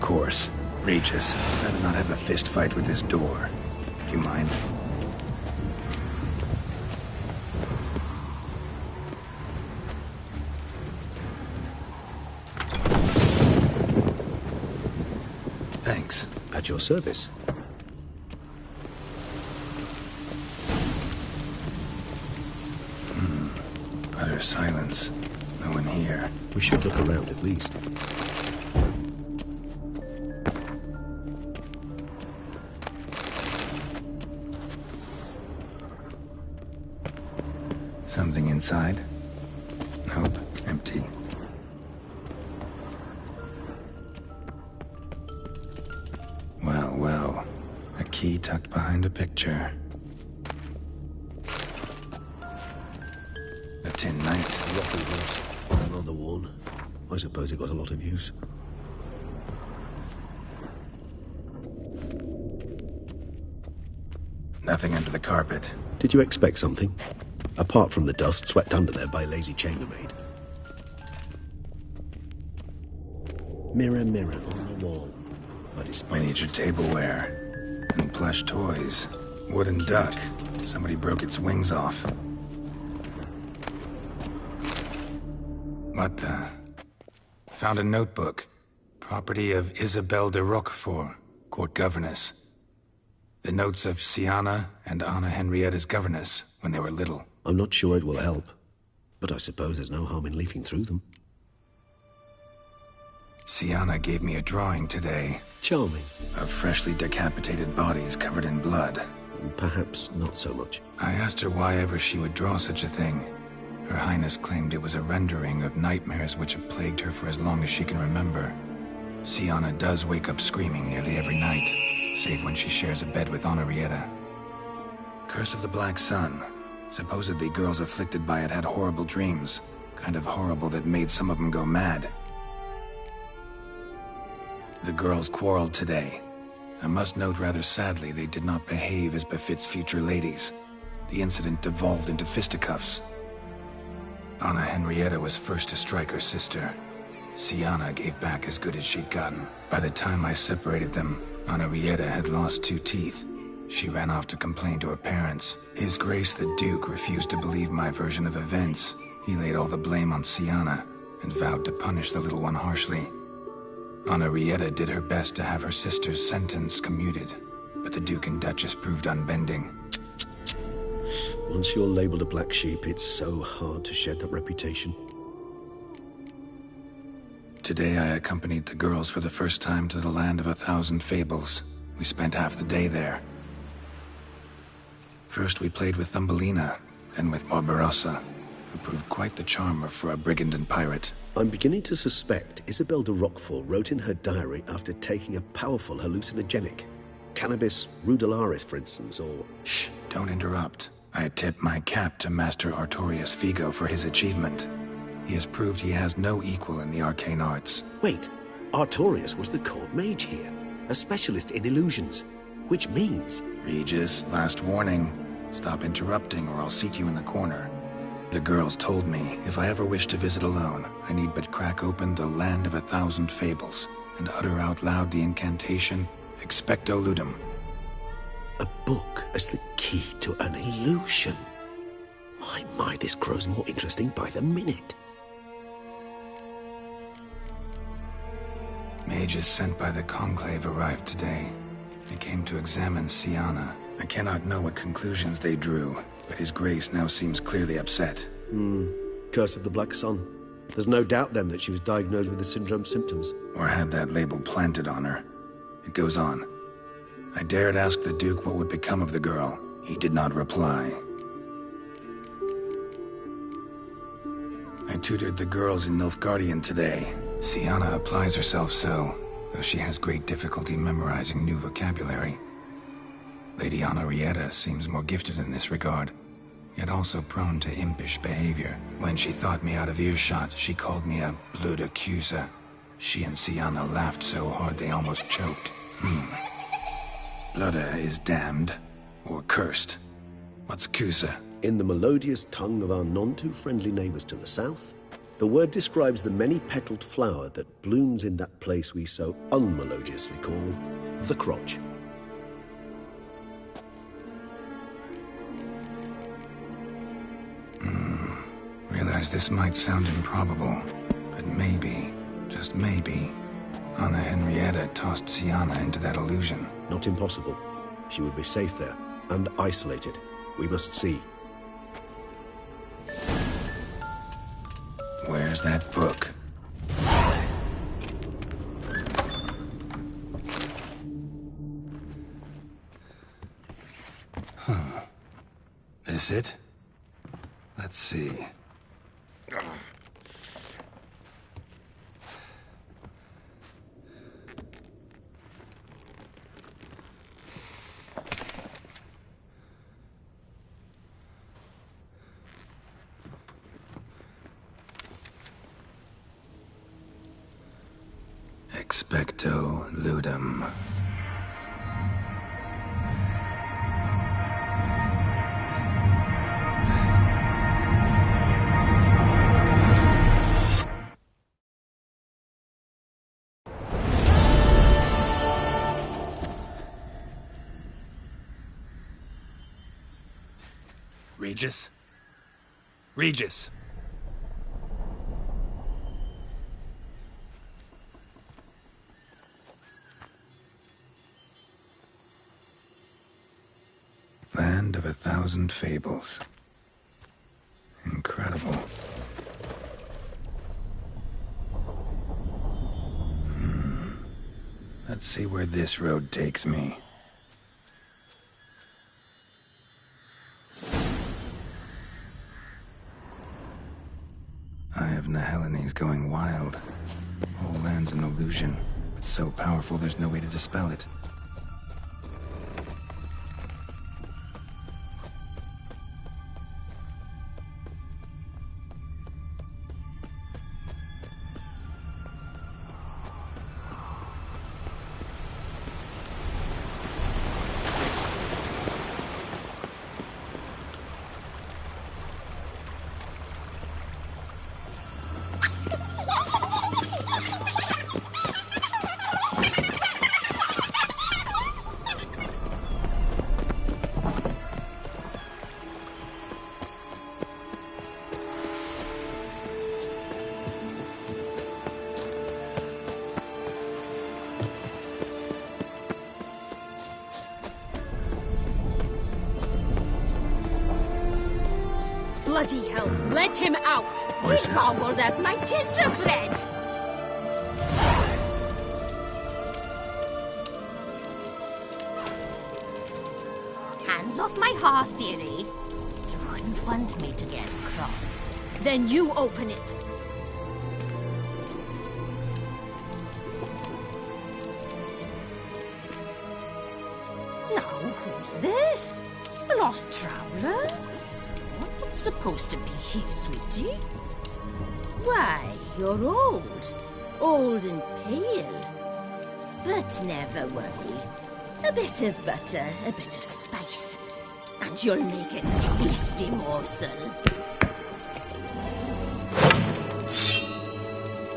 course. Regis, I'd rather not have a fist fight with this door. Do you mind? Thanks. At your service. Utter silence. No one here. We should look around at least. Something inside? Nope, empty. Well, well. A key tucked behind a picture. A tin knight. Rocking horse. Another one. I suppose it got a lot of use. Nothing under the carpet. Did you expect something? Apart from the dust swept under there by a lazy chambermaid. Mirror, mirror on the wall. We need your tableware. And plush toys. Wooden duck. Somebody broke its wings off. What the? Found a notebook. Property of Isabelle de Roquefort, court governess. The notes of Siana and Anna Henrietta's governess when they were little. I'm not sure it will help, but I suppose there's no harm in leafing through them. Siana gave me a drawing today. Charming. Of freshly decapitated bodies covered in blood. Perhaps not so much. I asked her why ever she would draw such a thing. Her Highness claimed it was a rendering of nightmares which have plagued her for as long as she can remember. Siana does wake up screaming nearly every night, save when she shares a bed with Henrietta. Curse of the Black Sun. Supposedly girls afflicted by it had horrible dreams. Kind of horrible that made some of them go mad. The girls quarreled today. I must note rather sadly they did not behave as befits future ladies. The incident devolved into fisticuffs. Anna Henrietta was first to strike her sister. Siana gave back as good as she'd gotten. By the time I separated them, Henrietta had lost 2 teeth. She ran off to complain to her parents. His Grace the Duke refused to believe my version of events. He laid all the blame on Siana and vowed to punish the little one harshly. Henrietta did her best to have her sister's sentence commuted, but the Duke and Duchess proved unbending. Once you're labeled a black sheep, it's so hard to shed that reputation. Today I accompanied the girls for the first time to the land of 1,000 fables. We spent half the day there. First we played with Thumbelina, then with Barbarossa, who proved quite the charmer for a brigand and pirate. I'm beginning to suspect Isabelle de Roquefort wrote in her diary after taking a powerful hallucinogenic. Cannabis rudelaris, for instance, or... Shh, don't interrupt. I tip my cap to Master Artorius Figo for his achievement. He has proved he has no equal in the arcane arts. Wait, Artorius was the court mage here, a specialist in illusions, which means... Regis, last warning. Stop interrupting or I'll seat you in the corner. The girls told me if I ever wish to visit alone, I need but crack open the Land of 1,000 Fables and utter out loud the incantation, Expecto Ludum. A book as the key to an illusion. My, this grows more interesting by the minute. Mages sent by the Conclave arrived today. They came to examine Siana. I cannot know what conclusions they drew, but His Grace now seems clearly upset. Curse of the Black Sun. There's no doubt then that she was diagnosed with the syndrome symptoms. Or had that label planted on her. It goes on. I dared ask the Duke what would become of the girl. He did not reply. I tutored the girls in Nilfgaardian today. Siana applies herself so, though she has great difficulty memorizing new vocabulary. Lady Henrietta seems more gifted in this regard, yet also prone to impish behavior. When she thought me out of earshot, she called me a blood accuser. She and Siana laughed so hard they almost choked. Bloode is damned, or cursed. What's Cusa? In the melodious tongue of our none-too-friendly neighbors to the south, The word describes the many-petaled flower that blooms in that place we so unmelodiously call the crotch. Realize this might sound improbable, but maybe, just maybe, Anna Henrietta tossed Syanna into that illusion. Not impossible. She would be safe there, and isolated. We must see. Where's that book? This it? Let's see. Expecto Ludum. Regis? Regis! Land of 1,000 fables. Incredible. Let's see where this road takes me. Eye of Nehelines going wild. Whole land's an illusion, but so powerful there's no way to dispel it. Bloody hell, let him out! Voices. He gobbled up my gingerbread! Hands off my hearth, dearie. You wouldn't want me to get cross. Then you open it. Now, who's this? A lost traveler? What's supposed to be here, sweetie? Why, you're old. Old and pale. But never worry. A bit of butter, a bit of spice, and you'll make a tasty morsel.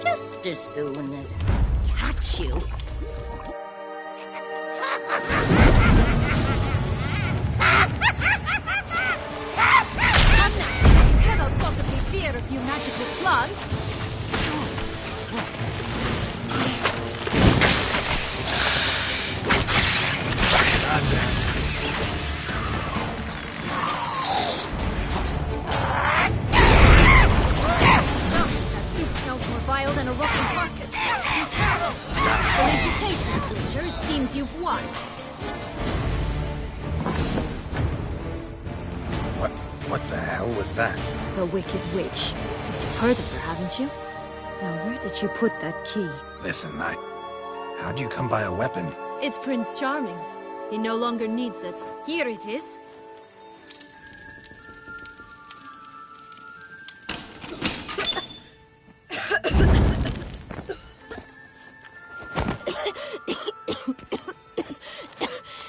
Just as soon as I catch you. A few magical plants. That soup smells more vile than a rotten carcass. Felicitations, Butcher. It seems you've won. What the hell was that? The Wicked Witch. You've heard of her, haven't you? Now, where did you put that key? Listen, how'd you come by a weapon? It's Prince Charming's. He no longer needs it. Here it is.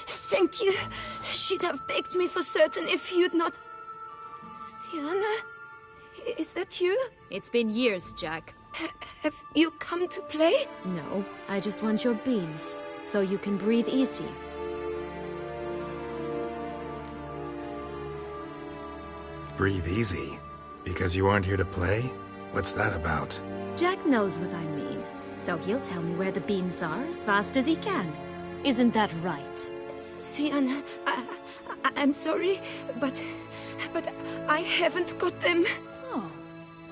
Thank you. She'd have begged me for certain if you'd not... Syanna? Is that you? It's been years, Jack. Have you come to play? No, I just want your beans, so you can breathe easy. Breathe easy? Because you aren't here to play? What's that about? Jack knows what I mean, so he'll tell me where the beans are as fast as he can. Isn't that right? Sienna, I'm sorry, but I haven't got them. Oh,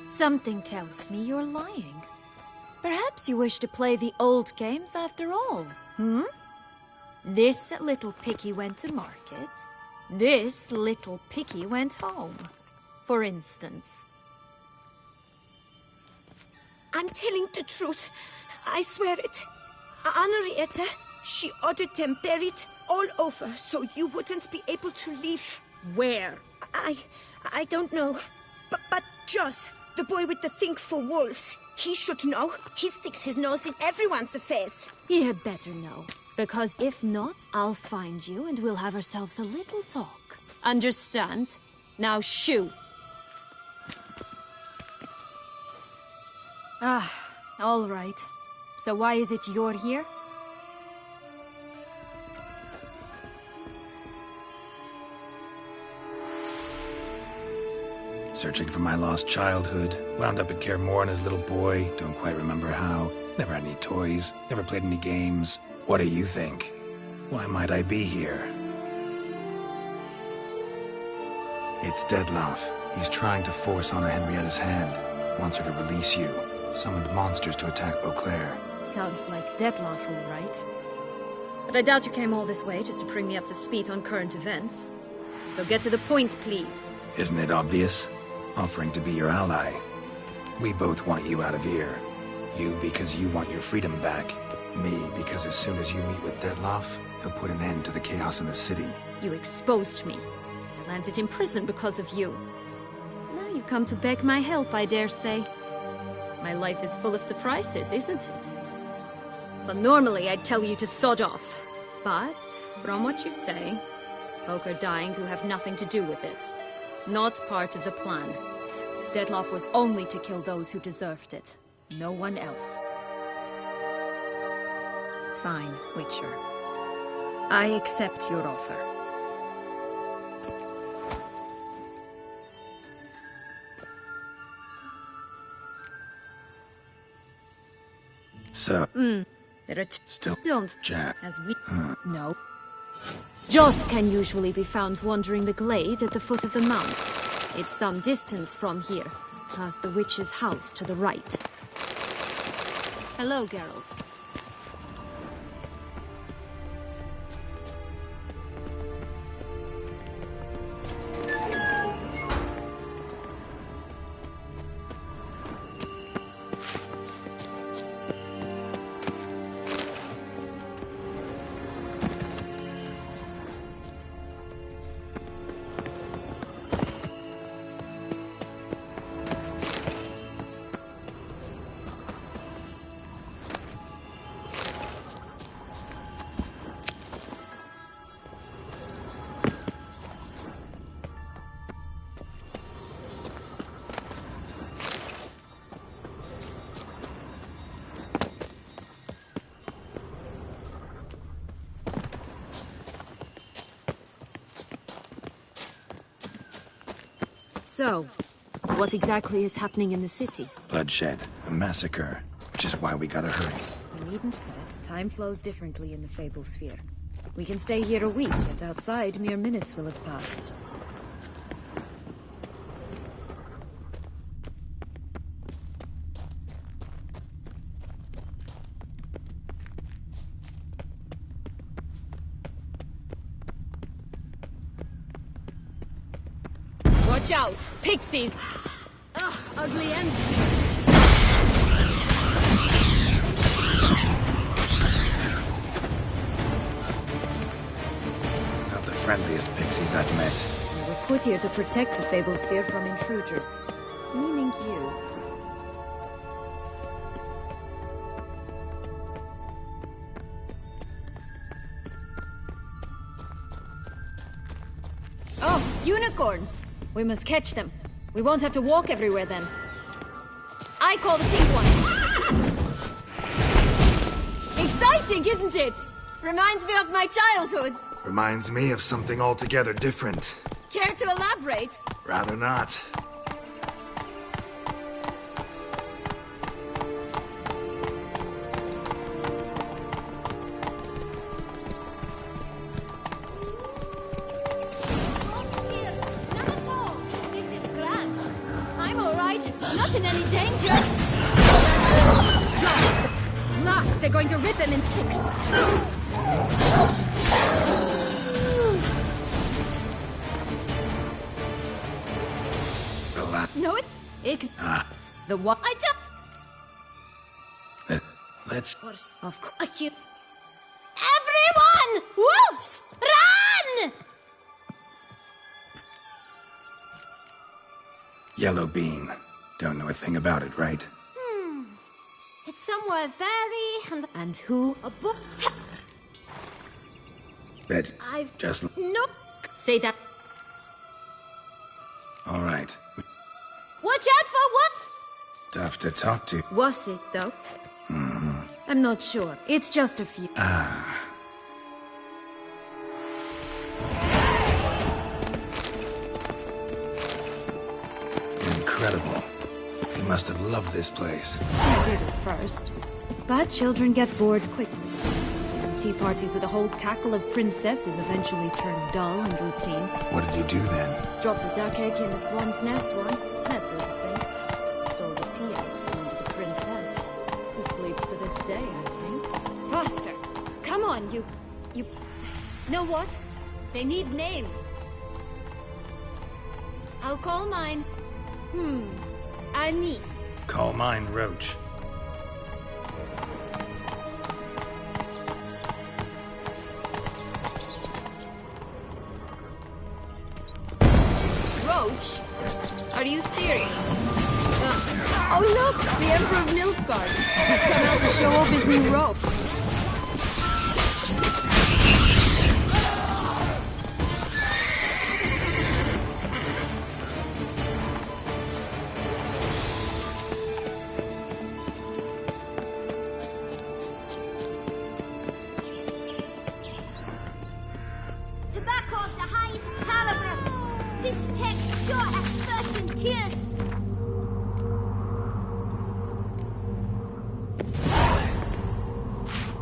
something tells me you're lying. Perhaps you wish to play the old games after all, hmm? This little picky went to market. This little picky went home, for instance. I'm telling the truth. I swear it. Henrietta, she ordered them buried all over so you wouldn't be able to leave. Where? I don't know. But Joss, the boy with the thing for wolves, he should know. He sticks his nose in everyone's affairs. He had better know. Because if not, I'll find you and we'll have ourselves a little talk. Understand? Now shoo! Ah, all right. So why is it you're here? Searching for my lost childhood. Wound up at Kaer Morhen as a little boy. Don't quite remember how. Never had any toys. Never played any games. What do you think? Why might I be here? It's Dettlaff. He's trying to force Anna Henrietta's hand. Wants her to release you. Summoned monsters to attack Beauclair. Sounds like Dettlaff, all right. But I doubt you came all this way just to bring me up to speed on current events. So get to the point, please. Isn't it obvious? Offering to be your ally. We both want you out of here. You because you want your freedom back. Me because as soon as you meet with Dettlaff, he'll put an end to the chaos in the city. You exposed me. I landed in prison because of you. Now you come to beg my help, I dare say. My life is full of surprises, isn't it? But normally I'd tell you to sod off. But, from what you say, folk are dying who have nothing to do with this. Not part of the plan. Dettlaff was only to kill those who deserved it. No one else. Fine, Witcher. I accept your offer. So, There are still don't Jack. as we no. Joss can usually be found wandering the glade at the foot of the mount. It's some distance from here, past the witch's house to the right. Hello, Geralt. So, what exactly is happening in the city? Bloodshed. A massacre. Which is why we gotta hurry. You needn't fret. Time flows differently in the Fable Sphere. We can stay here a week, yet outside mere minutes will have passed. Watch out! Pixies! Ugh, ugly end. Not the friendliest pixies I've met. We were put here to protect the Fable Sphere from intruders. Meaning you. Oh, unicorns! We must catch them. We won't have to walk everywhere then. I call the pink one. Exciting, isn't it? Reminds me of my childhood. Reminds me of something altogether different. Care to elaborate? Rather not. Not in any danger! Just! Last, they're going to rip him in 6. No, it... The what? I don't... Let's... Of course you... Everyone! Wolves! Run! Yellow bean. Don't know a thing about it, right? It's somewhere very... And who? A book... Bet. I've... Just... Nope. Say that. All right. Watch out for what? Tough to talk to. Was it, though? I'm not sure. It's just a few. Incredible. He must have loved this place. I did at first. But children get bored quickly. And tea parties with a whole cackle of princesses eventually turn dull and routine. What did you do then? Dropped a duck egg in the swan's nest once, that sort of thing. Stole the pea out from under the princess, who sleeps to this day, I think. Faster! Come on, you... Know what? They need names. I'll call mine... Anise. Call mine Roach. Roach? Are you serious? Oh look! The Emperor of Nilfgaard. He's come out to show off his new robe. Tobacco of the highest caliber. This tech pure as virgin tears.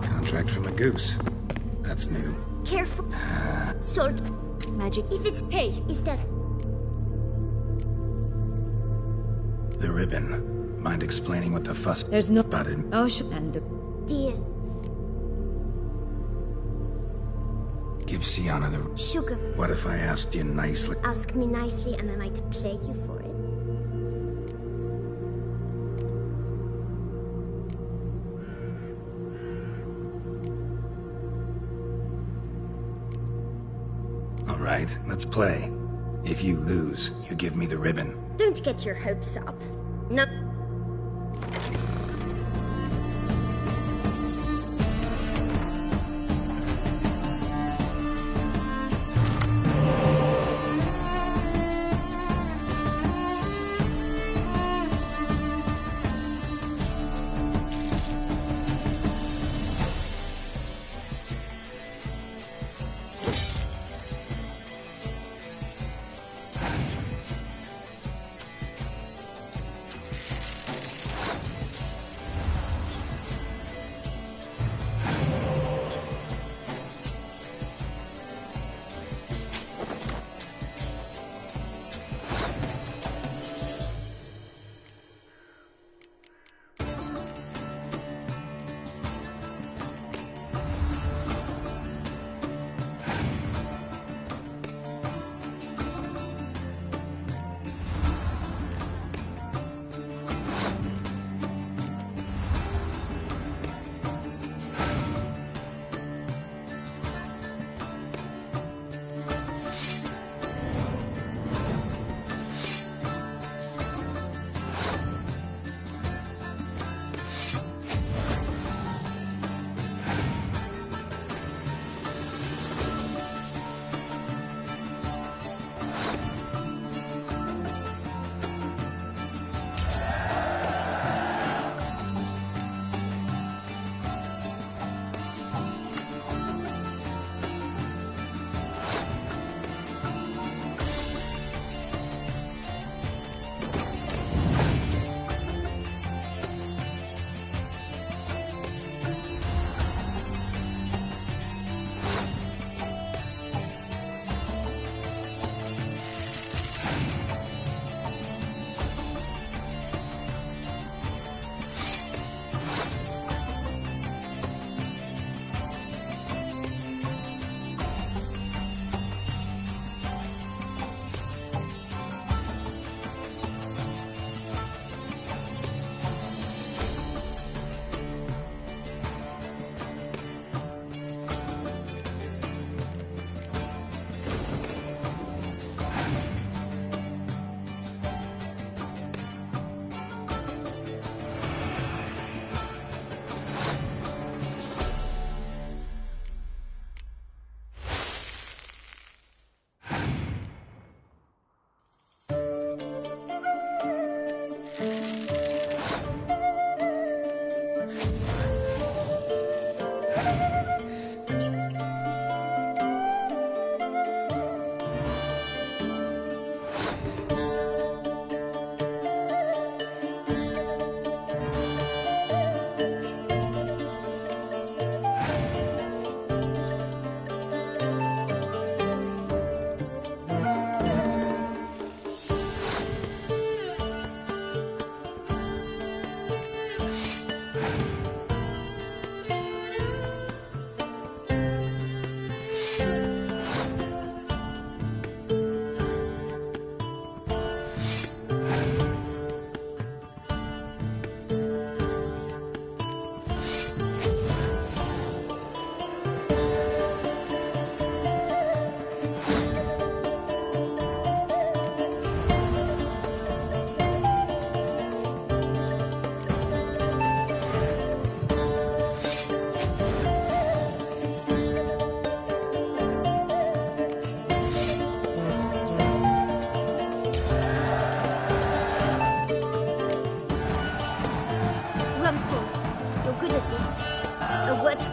Contract from a goose. That's new. Careful. Sword. Magic. If it's pay, is that... The ribbon. Mind explaining what the fuss There's no... about it? Oh, and the... Dears. Give Sienna the... Sugar. What if I asked you nicely? Ask me nicely and I might play you for it. All right, let's play. If you lose, you give me the ribbon. Don't get your hopes up. No.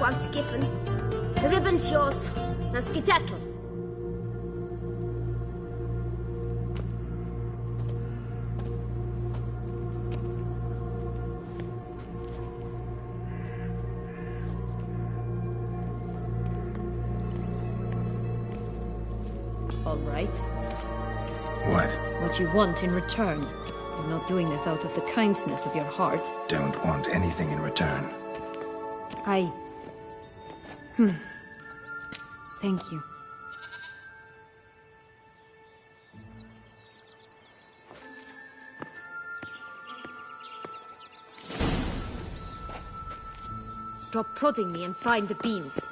Once given. The ribbon's yours. Now skedaddle. All right. What? What you want in return. You're not doing this out of the kindness of your heart. Don't want anything in return. Thank you. Stop prodding me and find the beans.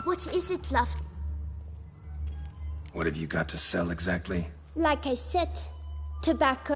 What is it, love? What have you got to sell exactly? Like I said, tobacco.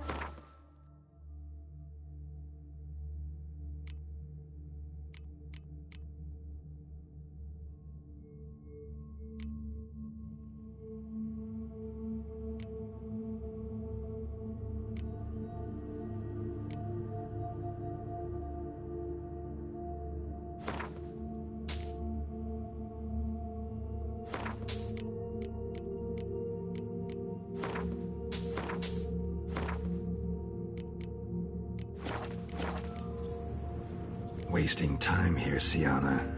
Wasting time here, Siana.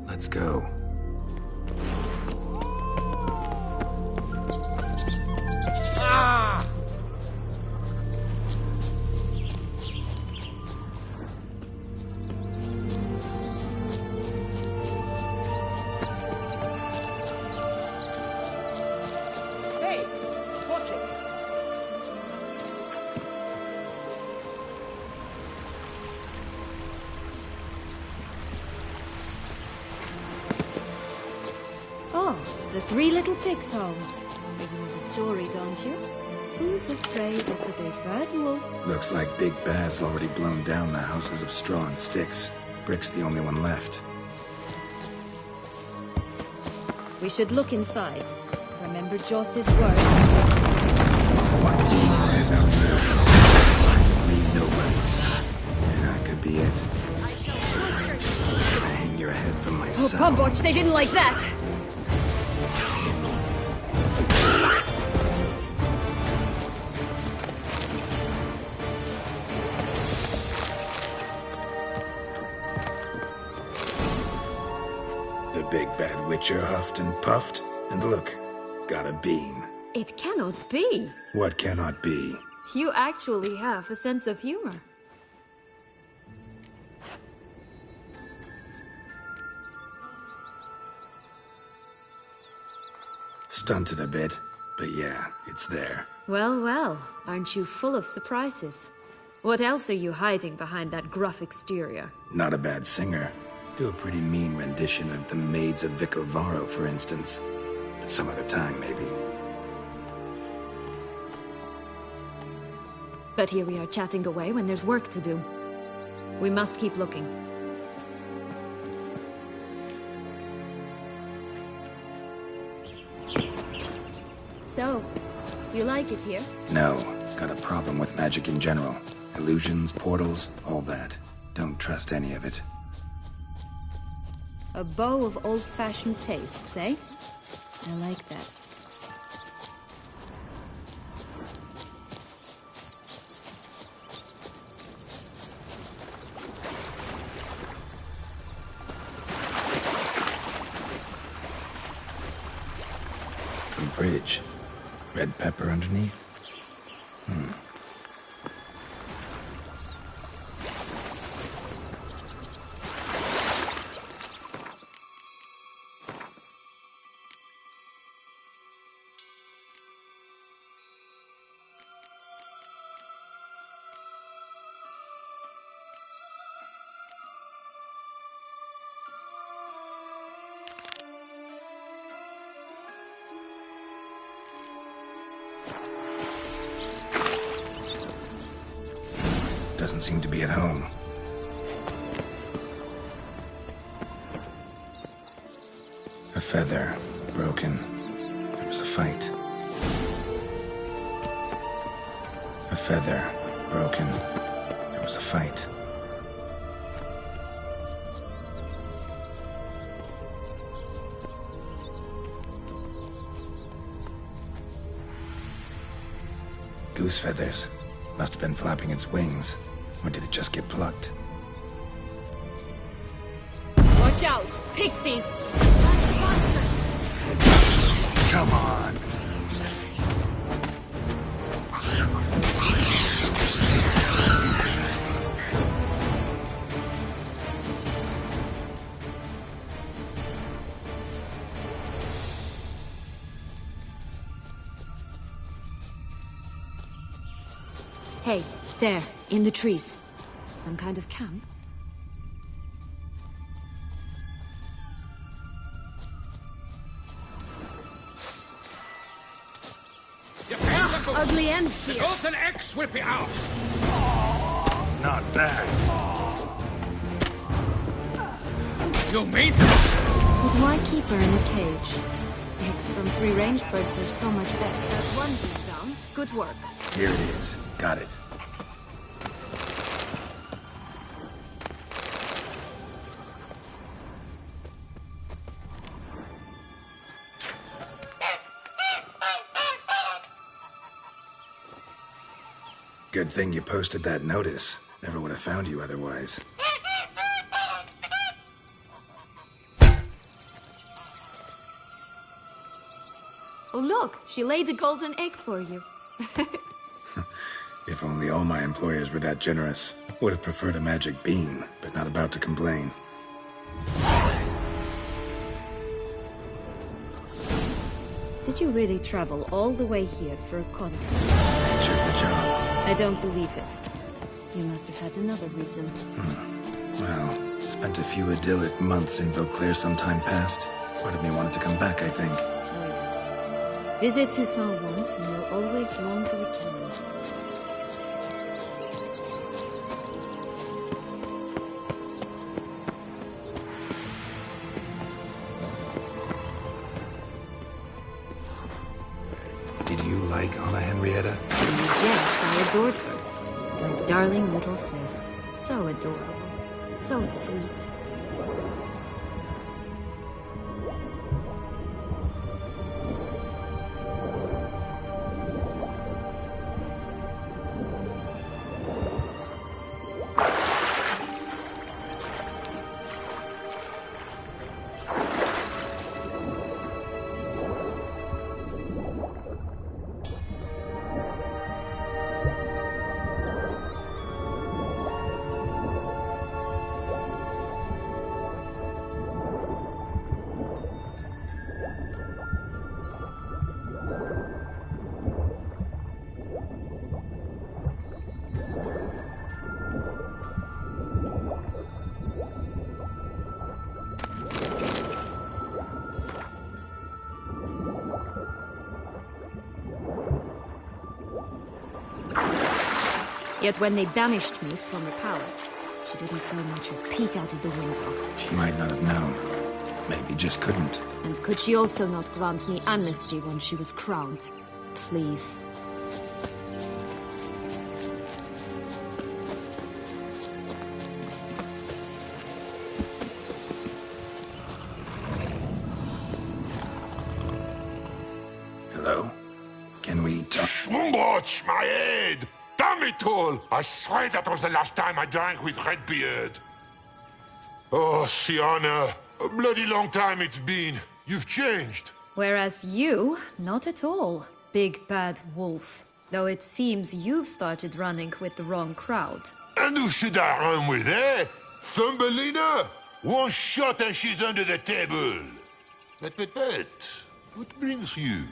Let's go. Hey, watch it. Oh, the Three Little Pig songs. You know the story, don't you? Who's afraid of the big bad wolf? Looks like Big Bad's already blown down the houses of straw and sticks. Brick's the only one left. We should look inside. Remember Joss's words. What is out there? Three nobodies. Yeah, that could be it. Gonna hang your head from my Oh, son. Pumboch, they didn't like that! The big bad witcher huffed and puffed, and look, got a bean. It cannot be. What cannot be? You actually have a sense of humor. Stunted a bit, but yeah, it's there. Well, well, aren't you full of surprises? What else are you hiding behind that gruff exterior? Not a bad singer. Do a pretty mean rendition of The Maids of Vicovaro, for instance. But some other time, maybe. But here we are chatting away when there's work to do. We must keep looking. So, you like it here? No, got a problem with magic in general. Illusions, portals, all that. Don't trust any of it. A bow of old-fashioned tastes, eh? I like that. A bridge. Red pepper underneath? Doesn't seem to be at home. A feather, broken. There was a fight. A feather, broken. There was a fight. Goose feathers. Must have been flapping its wings. Or did it just get plucked? Watch out! Pixies! Come on! Hey, there, in the trees. Some kind of camp? Ugly end here. Both an X will be ours. Not bad. You mean? But why keep her in a cage? Eggs from free-range birds are so much better. That's one big down. Good work. Here it is. Got it. Good thing you posted that notice. Never would have found you otherwise. Oh look, she laid a golden egg for you. If only all my employers were that generous. Would have preferred a magic bean, but not about to complain. Did you really travel all the way here for a contract? Nature of the job. I don't believe it. You must have had another reason. Well, spent a few idyllic months in Vauclair some time past. Part of me wanted to come back, I think. Oh yes. Visit Toussaint once and you'll always long to return. Did you like Anna Henrietta? Yes, I adored her. My darling little sis. So adorable. So sweet. Yet when they banished me from the palace, She didn't so much as peek out of the window. She might not have known. Maybe just couldn't. And could she also not grant me amnesty when she was crowned? Please. Hello? Can we talk? Schwumbroch, my head! Damn it all! I swear that was the last time I drank with Redbeard. Oh, Sienna, a bloody long time it's been. You've changed. Whereas you, not at all, big bad wolf. Though it seems you've started running with the wrong crowd. And who should I run with, eh? Thumbelina? One shot and she's under the table. But, what brings you?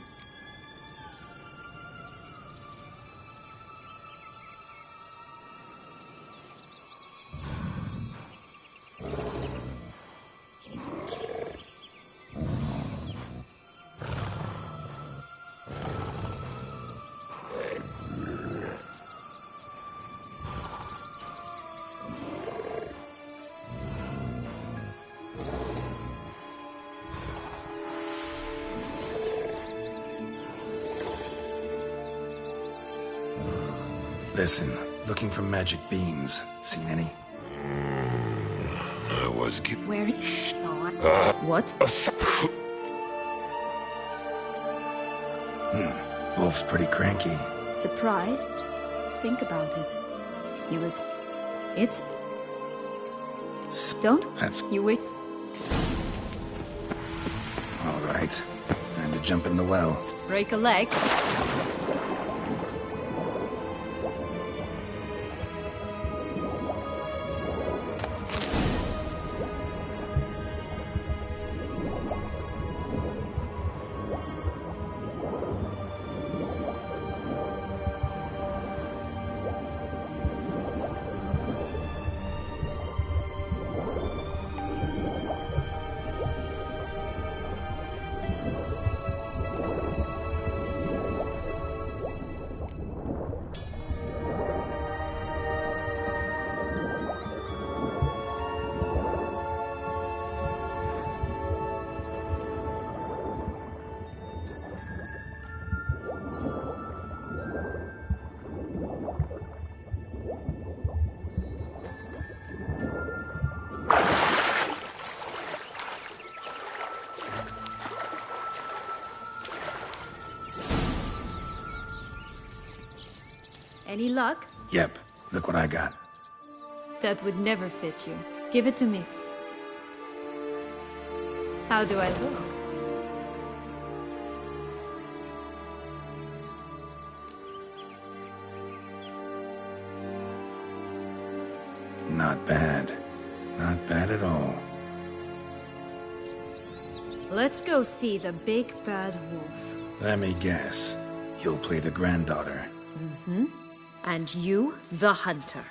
Listen, looking for magic beans. Seen any? I was Where is what? Wolf's pretty cranky. Surprised? Think about it. He was... It's... Don't? That's You wait. all right. Time to jump in the well. Break a leg? Any luck? Yep, look what I got. That would never fit you. Give it to me. How do I look? Not bad. Not bad at all. Let's go see the big bad wolf. Let me guess. You'll play the granddaughter. And you, the hunter.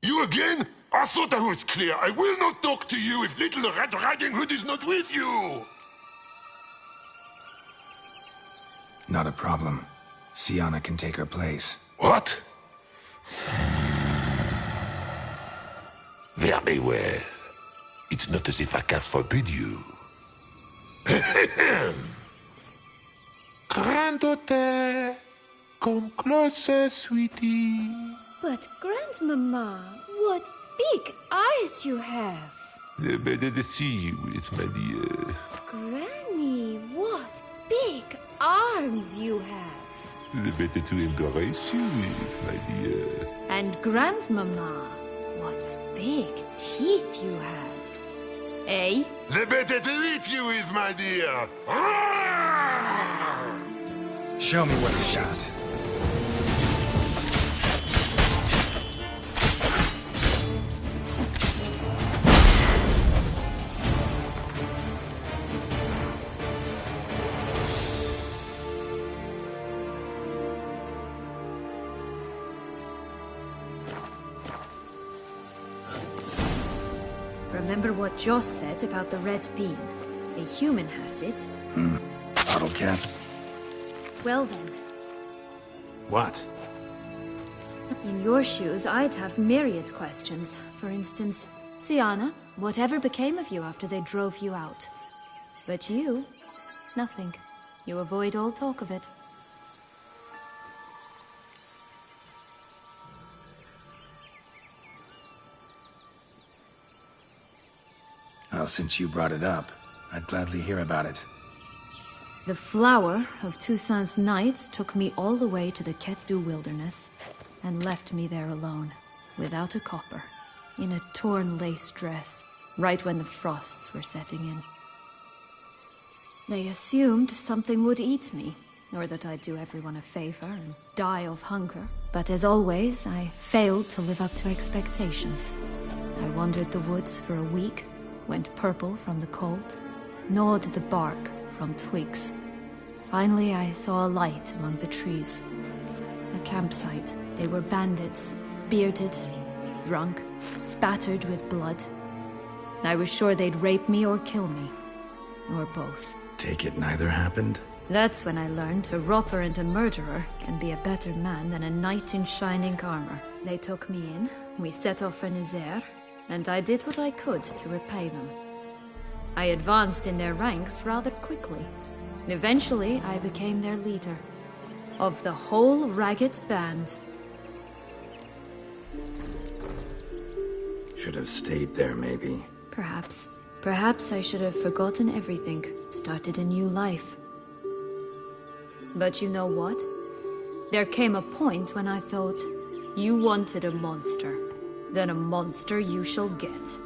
You again? I thought I was clear. I will not talk to you if Little Red Riding Hood is not with you. Not a problem. Sienna can take her place. What? Very well. It's not as if I can forbid you. Granddaughter, come closer, sweetie. But, Grandmama, what big eyes you have. The better to see you with, my dear. Granny, what big arms you have. The better to embrace you with, my dear. And Grandmama, what big teeth you have. Eh? The better to eat you with, my dear. Show me what you got. Remember what Joss said about the red bean? A human has it. Bottle cap. Well then, What? In your shoes, I'd have myriad questions. For instance, Syanna, whatever became of you after they drove you out? But you, nothing. You avoid all talk of it. Well, since you brought it up, I'd gladly hear about it. The flower of Toussaint's knights took me all the way to the Ketdu wilderness and left me there alone, without a copper, in a torn lace dress, right when the frosts were setting in. They assumed something would eat me, or that I'd do everyone a favor and die of hunger. But as always, I failed to live up to expectations. I wandered the woods for a week, went purple from the cold, gnawed the bark from twigs. Finally, I saw a light among the trees. A campsite. They were bandits, bearded, drunk, spattered with blood. I was sure they'd rape me or kill me, or both. Take it neither happened? That's when I learned a robber and a murderer can be a better man than a knight in shining armor. They took me in, we set off for Nazaire, and I did what I could to repay them. I advanced in their ranks rather quickly. Eventually, I became their leader. Of the whole ragged band. Should have stayed there, maybe. Perhaps. Perhaps I should have forgotten everything, started a new life. But you know what? There came a point when I thought, you wanted a monster. Then a monster you shall get.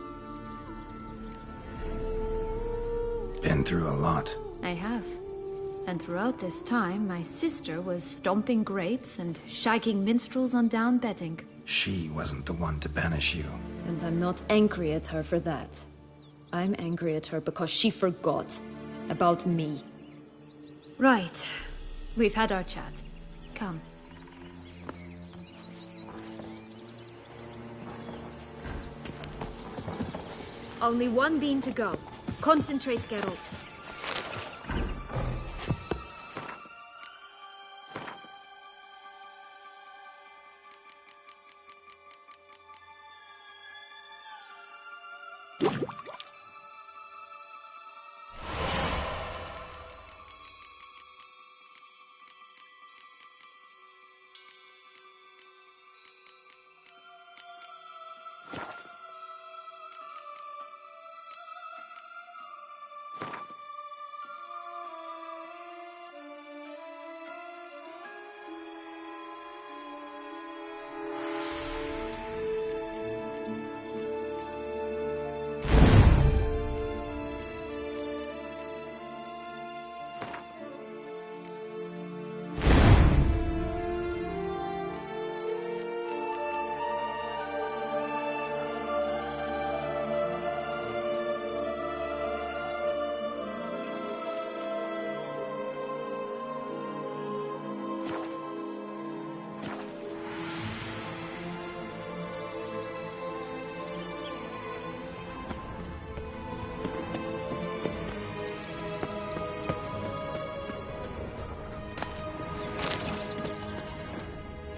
Been through a lot. I have. And throughout this time, my sister was stomping grapes and shagging minstrels on down bedding. She wasn't the one to banish you. And I'm not angry at her for that. I'm angry at her because she forgot about me. Right. We've had our chat. Come. Only one bean to go. Concentrate, Geralt.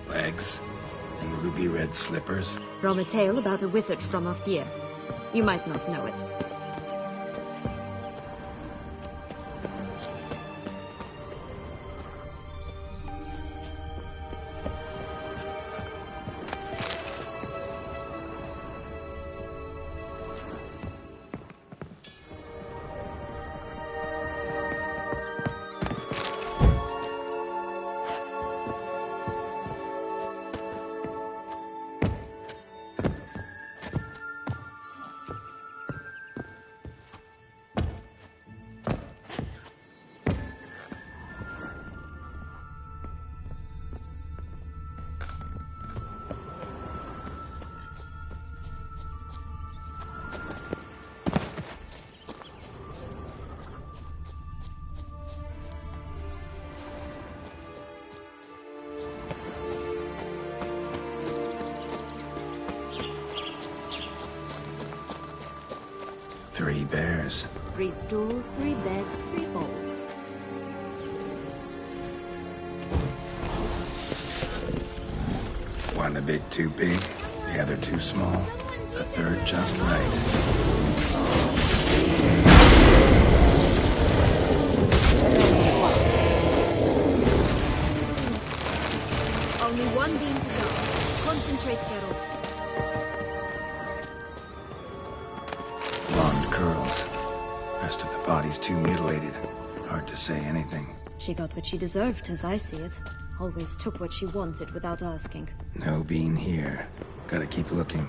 Legs and ruby-red slippers. From a tale about a wizard from Ophir. You might not know it. Three bears. 3 stools, 3 beds, 3 bowls. One a bit too big, the other too small, the third just right. Only one beam to go. Concentrate, Geralt. Blonde curls. Rest of the body's too mutilated. Hard to say anything. She got what she deserved, as I see it. Always took what she wanted without asking. No bean here. Gotta keep looking.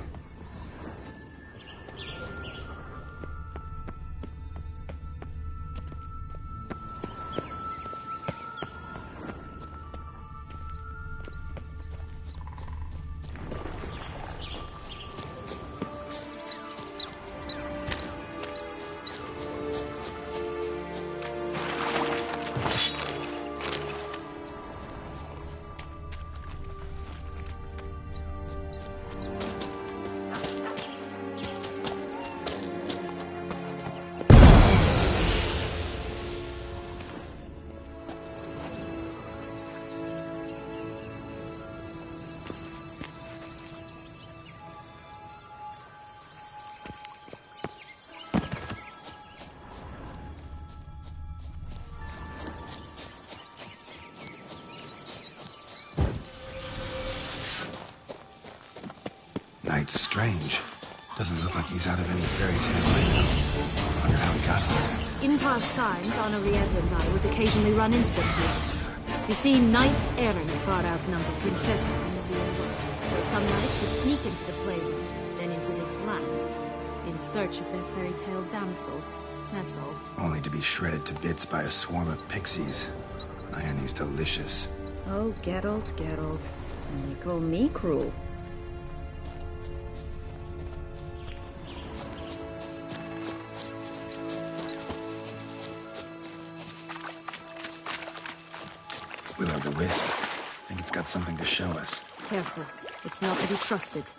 Knight's strange. Doesn't look like he's out of any fairy tale right now. Wonder how he got here. In past times, Henrietta and I would occasionally run into them here. You see, knights errant far outnumber princesses in the real world. So some knights would sneak into the playroom, then into this land, in search of their fairy tale damsels. That's all. Only to be shredded to bits by a swarm of pixies. Irony's delicious. Oh, Geralt, Geralt. And they call me cruel. Will-o'-the-wisp. Think it's got something to show us. Careful. It's not to be trusted.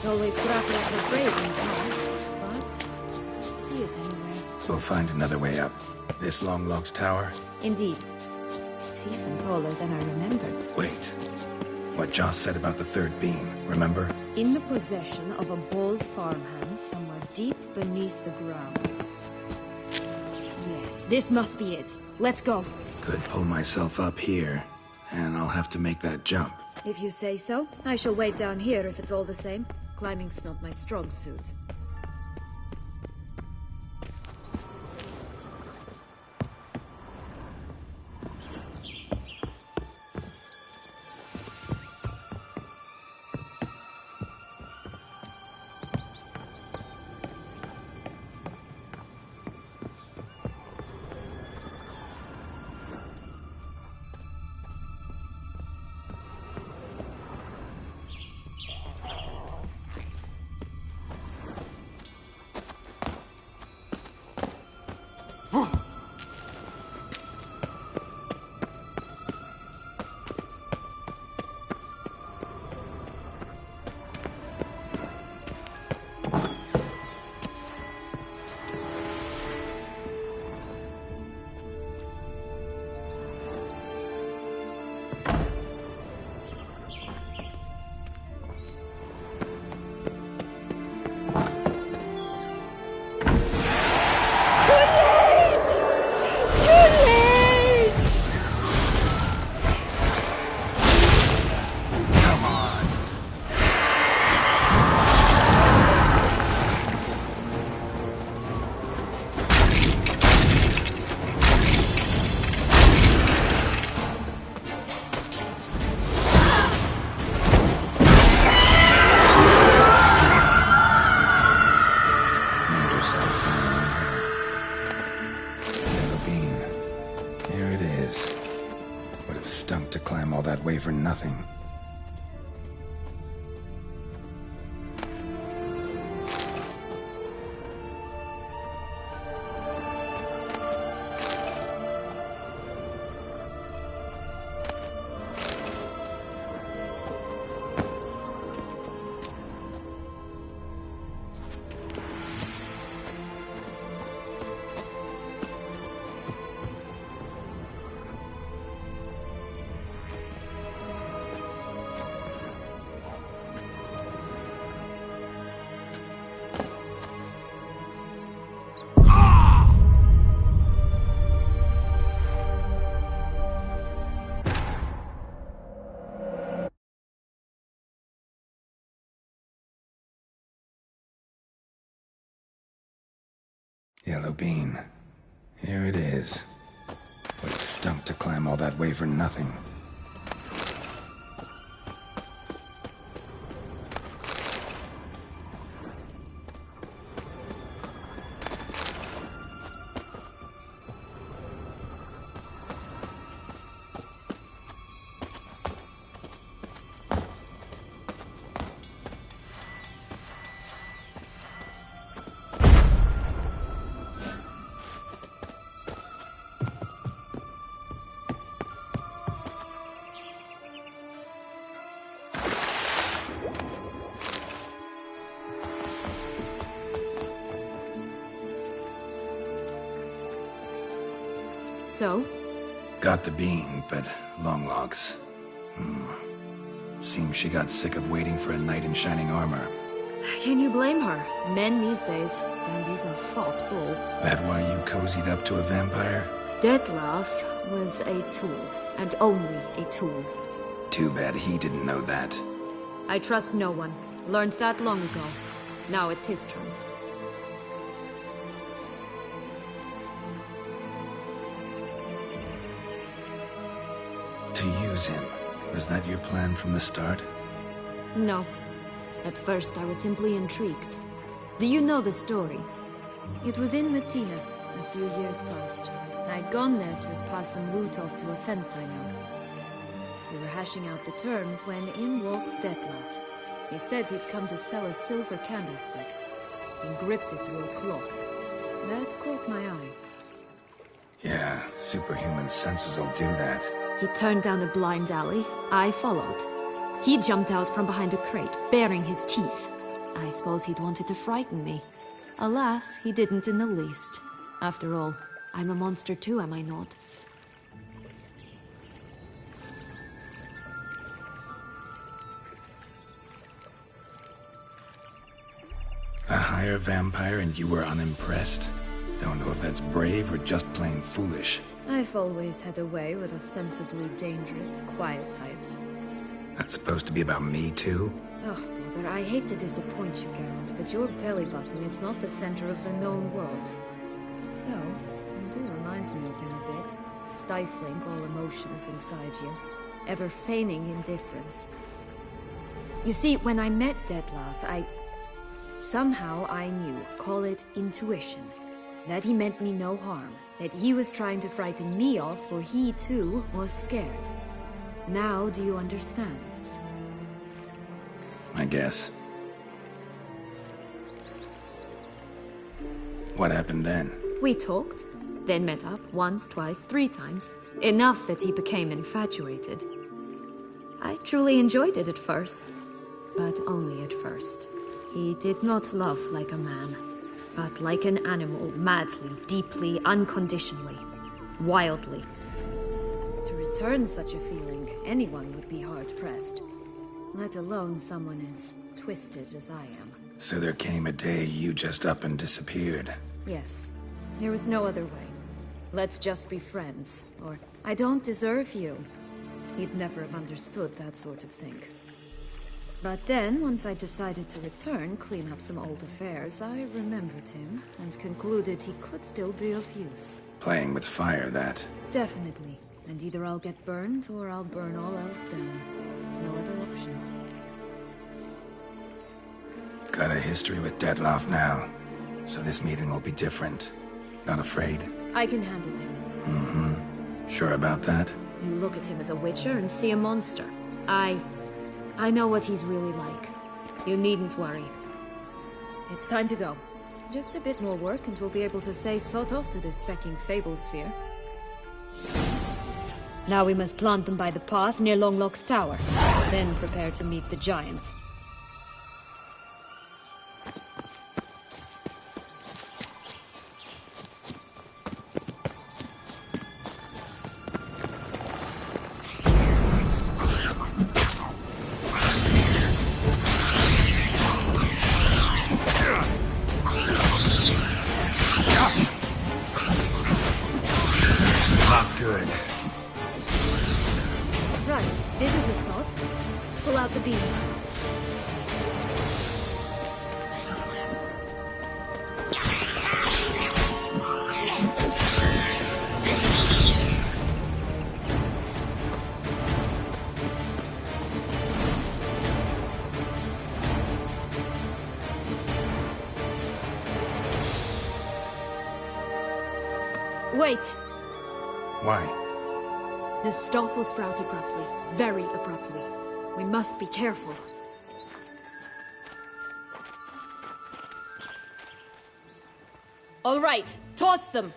Always grappling with brave in the past, but see it anyway. We'll find another way up. This Longlock's tower? Indeed. It's even taller than I remember. Wait. What Joss said about the third beam, remember? In the possession of a bold farmhand somewhere deep beneath the ground. Yes, this must be it. Let's go. Could pull myself up here, and I'll have to make that jump. If you say so. I shall wait down here if it's all the same. Climbing's not my strong suit. stunk to climb all that way for nothing. Yellow bean. Here it is. But it stunk to climb all that way for nothing. So? Got the bean, but long logs. Seems she got sick of waiting for a knight in shining armor. Can you blame her? Men these days, dandies and fops all. That why you cozied up to a vampire? Dettlaff was a tool, and only a tool. Too bad he didn't know that. I trust no one. Learned that long ago. Now it's his turn. To use him. Was that your plan from the start? No. At first, I was simply intrigued. Do you know the story? It was in Metina, a few years past. I'd gone there to pass some loot off to a fence I know. We were hashing out the terms when in walked Dettlaff. He said he'd come to sell a silver candlestick. He gripped it through a cloth. That caught my eye. Yeah, superhuman senses will do that. He turned down a blind alley. I followed. He jumped out from behind a crate, baring his teeth. I suppose he'd wanted to frighten me. Alas, he didn't in the least. After all, I'm a monster too, am I not? A higher vampire and you were unimpressed? Don't know if that's brave or just plain foolish. I've always had a way with ostensibly dangerous, quiet types. That's supposed to be about me too? Oh, brother, I hate to disappoint you, Geralt, but your belly button is not the center of the known world. Though, you do remind me of him a bit. Stifling all emotions inside you. Ever feigning indifference. You see, when I met Dettlaff, somehow I knew, call it intuition, that he meant me no harm. That he was trying to frighten me off, for he, too, was scared. Now do you understand? I guess. What happened then? We talked, then met up once, twice, 3 times. Enough that he became infatuated. I truly enjoyed it at first, but only at first. He did not love like a man, but like an animal, madly, deeply, unconditionally, wildly. To return such a feeling, anyone would be hard-pressed, let alone someone as twisted as I am. So there came a day you just up and disappeared. Yes, there was no other way. Let's just be friends, or I don't deserve you. He'd never have understood that sort of thing. But then, once I decided to return, clean up some old affairs, I remembered him and concluded he could still be of use. Playing with fire, that. Definitely. And either I'll get burned, or I'll burn all else down. No other options. Got a history with Dettlaff now, so this meeting will be different. Not afraid? I can handle him. Mm-hmm. Sure about that? You look at him as a witcher and see a monster. I know what he's really like. You needn't worry. It's time to go. Just a bit more work and we'll be able to say sod off to this fecking fable sphere. Now we must plant them by the path near Longlock's tower. Then prepare to meet the giant. Not good. Right, this is the spot. Pull out the beams. Wait! Why? The stalk will sprout abruptly. Very abruptly. We must be careful. All right, toss them!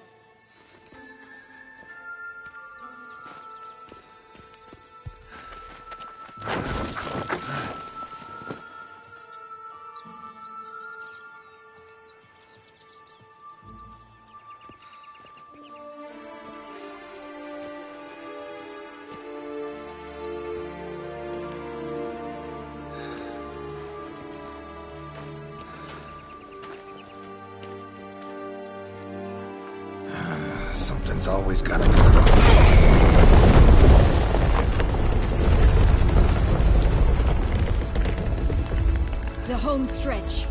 Something's always gotta go wrong. The home stretch.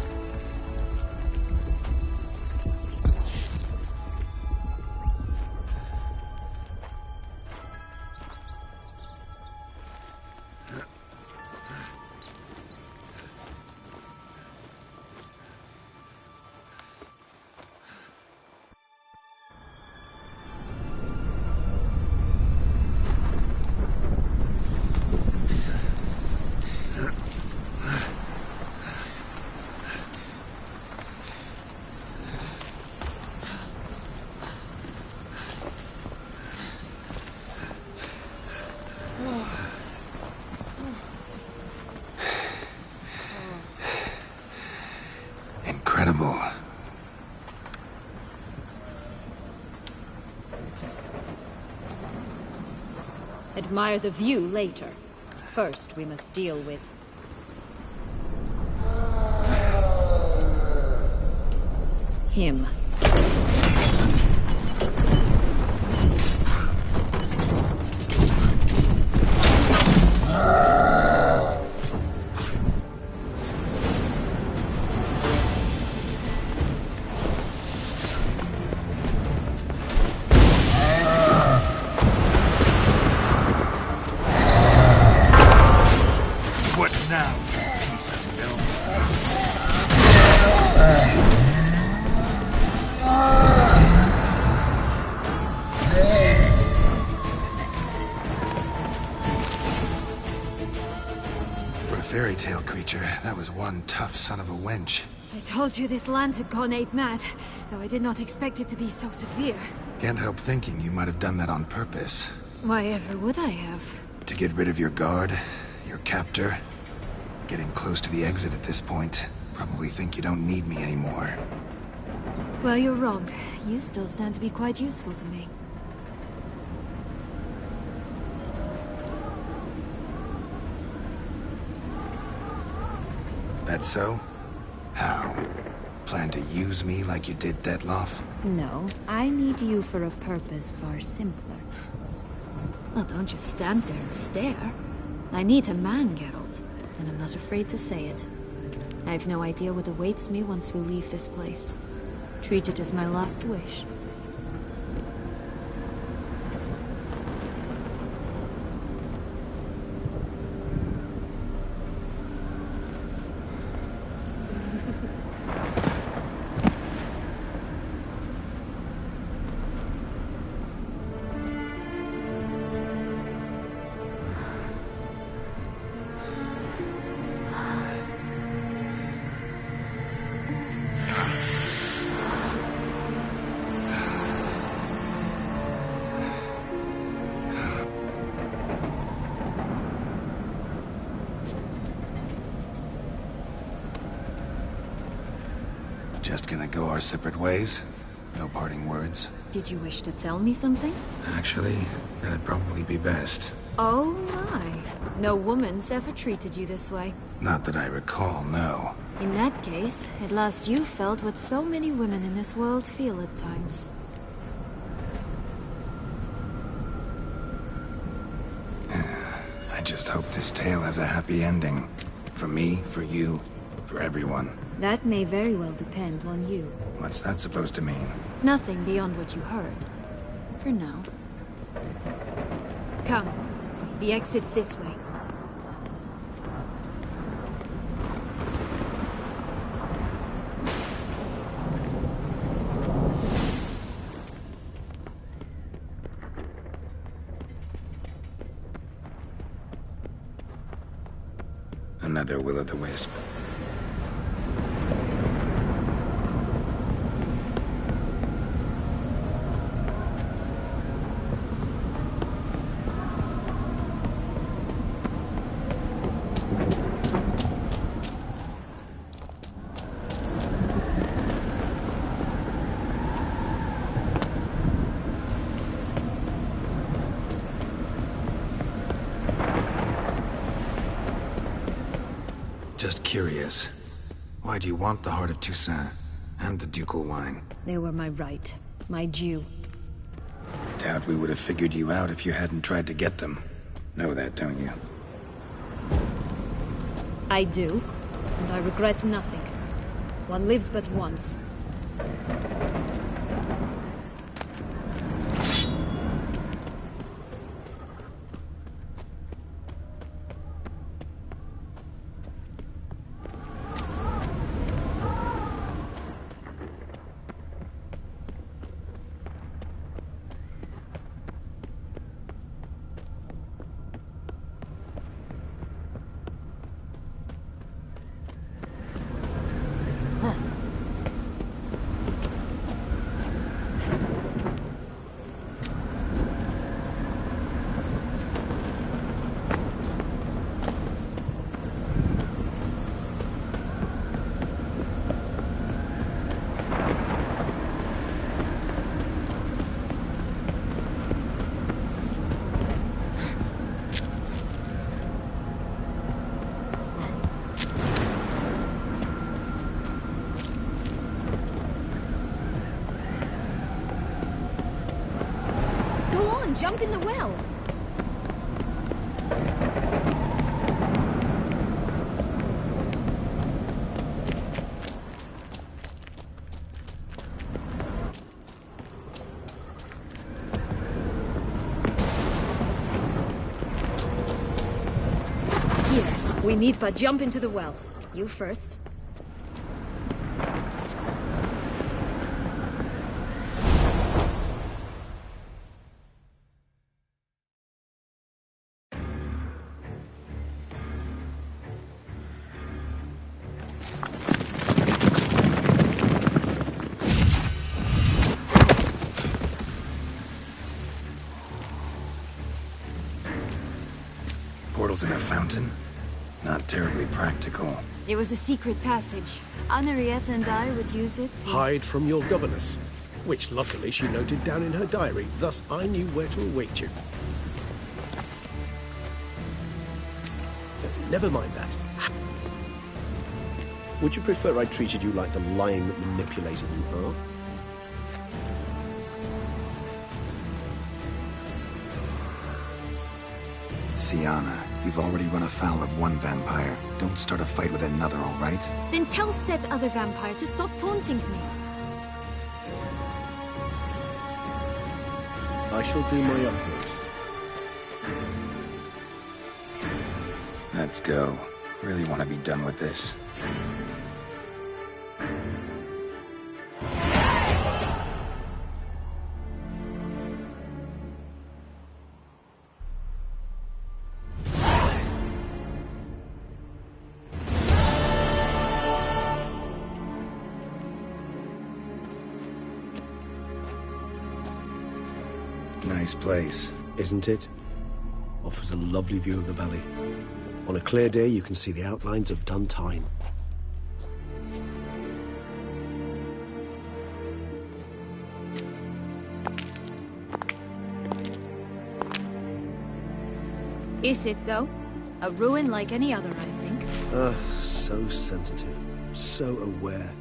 Incredible. Admire the view later. First, we must deal with... him. What now, you piece of milk? For a fairy tale creature, that was one tough son of a wench. I told you this land had gone ape mad, though I did not expect it to be so severe. Can't help thinking you might have done that on purpose. Why ever would I have? To get rid of your guard, your captor. Getting close to the exit at this point. Probably think you don't need me anymore. Well, you're wrong. You still stand to be quite useful to me. That so? How? Plan to use me like you did Detloff? No, I need you for a purpose far simpler. Well, don't just stand there and stare. I need a man, Geralt, and I'm not afraid to say it. I have no idea what awaits me once we leave this place. Treat it as my last wish. Just gonna go our separate ways? No parting words? Did you wish to tell me something? Actually, that'd probably be best. Oh my. No woman's ever treated you this way. Not that I recall, no. In that case, at last you felt what so many women in this world feel at times. I just hope this tale has a happy ending. For me, for you, for everyone. That may very well depend on you. What's that supposed to mean? Nothing beyond what you heard. For now. Come. The exit's this way. Another will-o'-the-wisp. Just curious. Why do you want the Heart of Toussaint and the ducal wine? They were my right. My due. Doubt we would have figured you out if you hadn't tried to get them. Know that, don't you? I do. And I regret nothing. One lives but once. Jump in the well! Here, we need but jump into the well. You first. Portals in a fountain? Not terribly practical. It was a secret passage. Henriette and I would use it to... Hide from your governess, which luckily she noted down in her diary, thus I knew where to await you. Never mind that. Would you prefer I treated you like the lying manipulator you are? Syanna, you've already run afoul of one vampire. Don't start a fight with another, all right? Then tell said other vampire to stop taunting me. I shall do my utmost. Let's go. Really want to be done with this. Nice place. Isn't it? Offers a lovely view of the valley. On a clear day, you can see the outlines of Duntine. Is it, though? A ruin like any other, I think. So sensitive. So aware.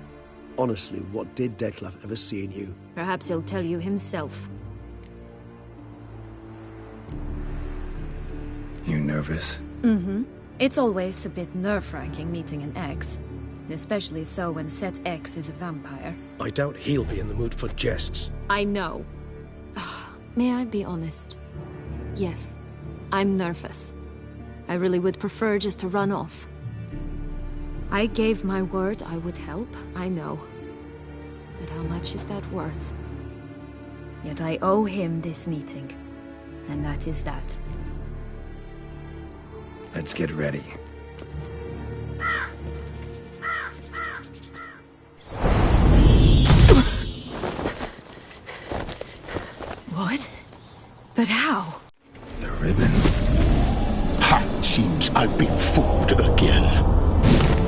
Honestly, what did Dettlaff ever see in you? Perhaps he'll tell you himself. You nervous? Mm-hmm. It's always a bit nerve-wracking meeting an ex. Especially so when said ex is a vampire. I doubt he'll be in the mood for jests. I know. May I be honest? Yes, I'm nervous. I really would prefer just to run off. I gave my word I would help, I know. But how much is that worth? Yet I owe him this meeting. And that is that. Let's get ready. What? But how? The ribbon. Ha! Seems I've been fooled again.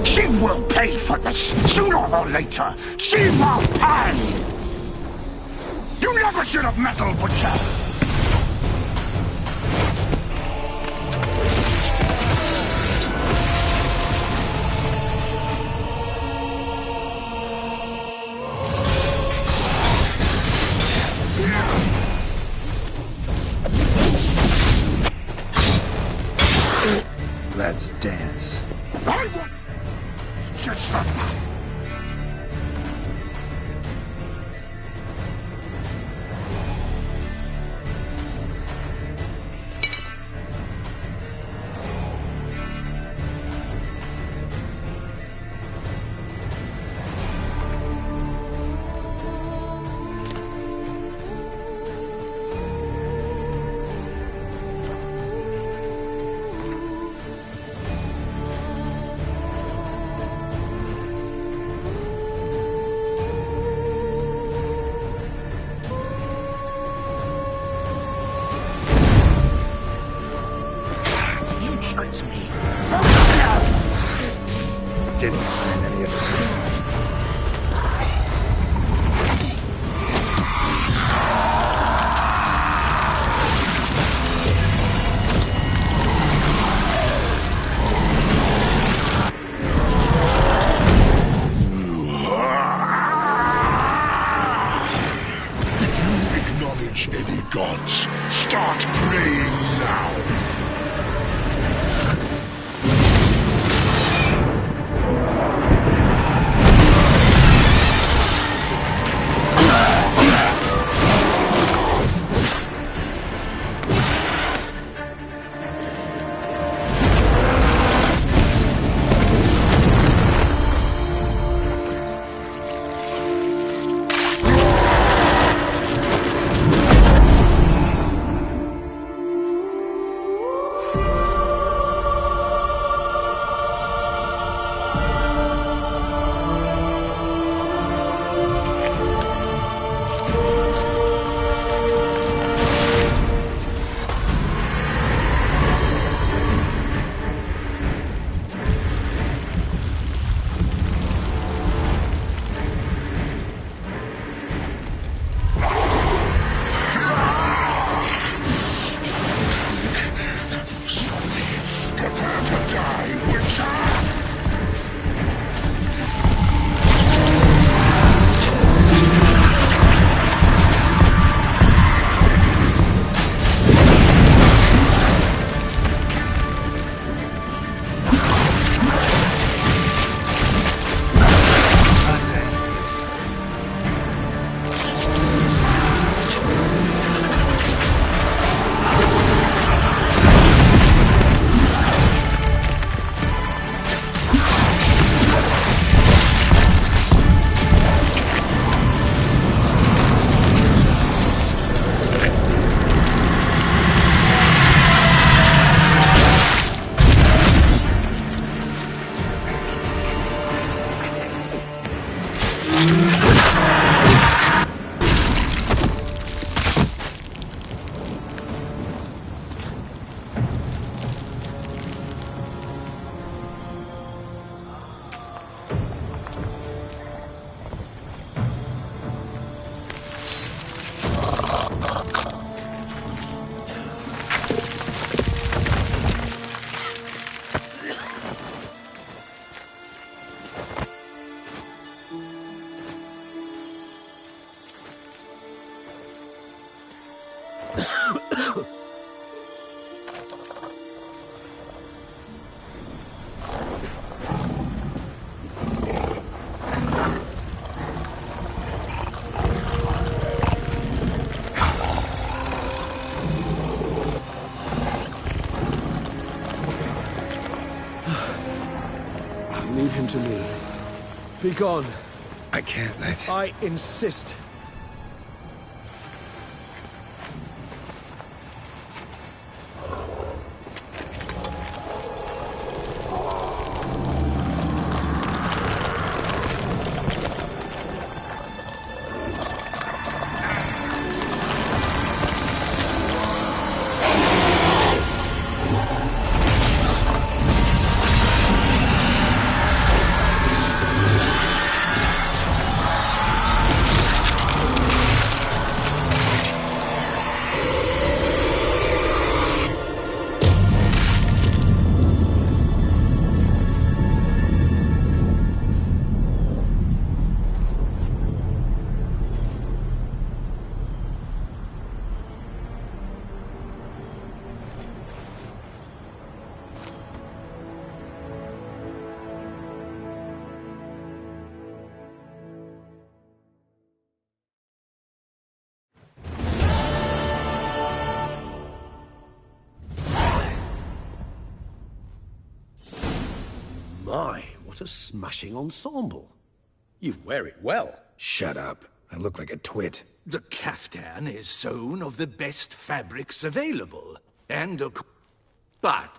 She will pay for this, sooner or later. She will pay! You never should have meddled, Butcher! Let's dance. I want just enough. Me. Didn't find any of it. If you acknowledge any gods, start praying now. to me. Begone. I can't let... I insist. My, what a smashing ensemble. You wear it well. Shut up. I look like a twit. The caftan is sewn of the best fabrics available. And but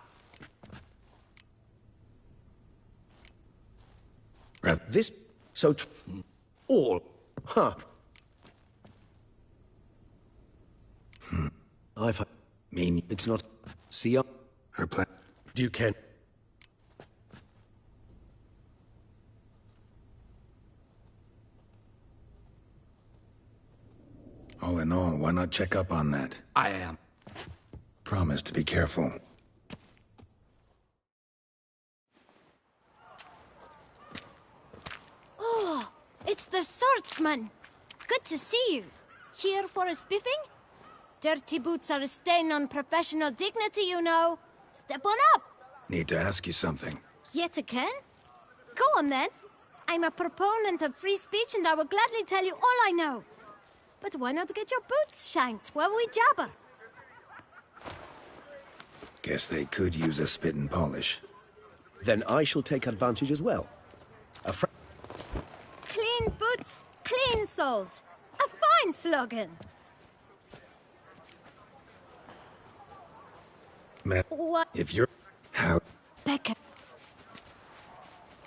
This... so... all... Huh. I've... mean, it's not... see ya. Her plan... Do you care? All in all, why not check up on that? I am. Promise to be careful. Oh, it's the swordsman. Good to see you. Here for a spiffing? Dirty boots are a stain on professional dignity, you know. Step on up. Need to ask you something. Yet again? Go on then. I'm a proponent of free speech and I will gladly tell you all I know. But why not get your boots shanked while we jabber? Guess they could use a spit and polish. Then I shall take advantage as well. Clean boots, clean souls. A fine slogan. Man, What? if you're... how... Becca.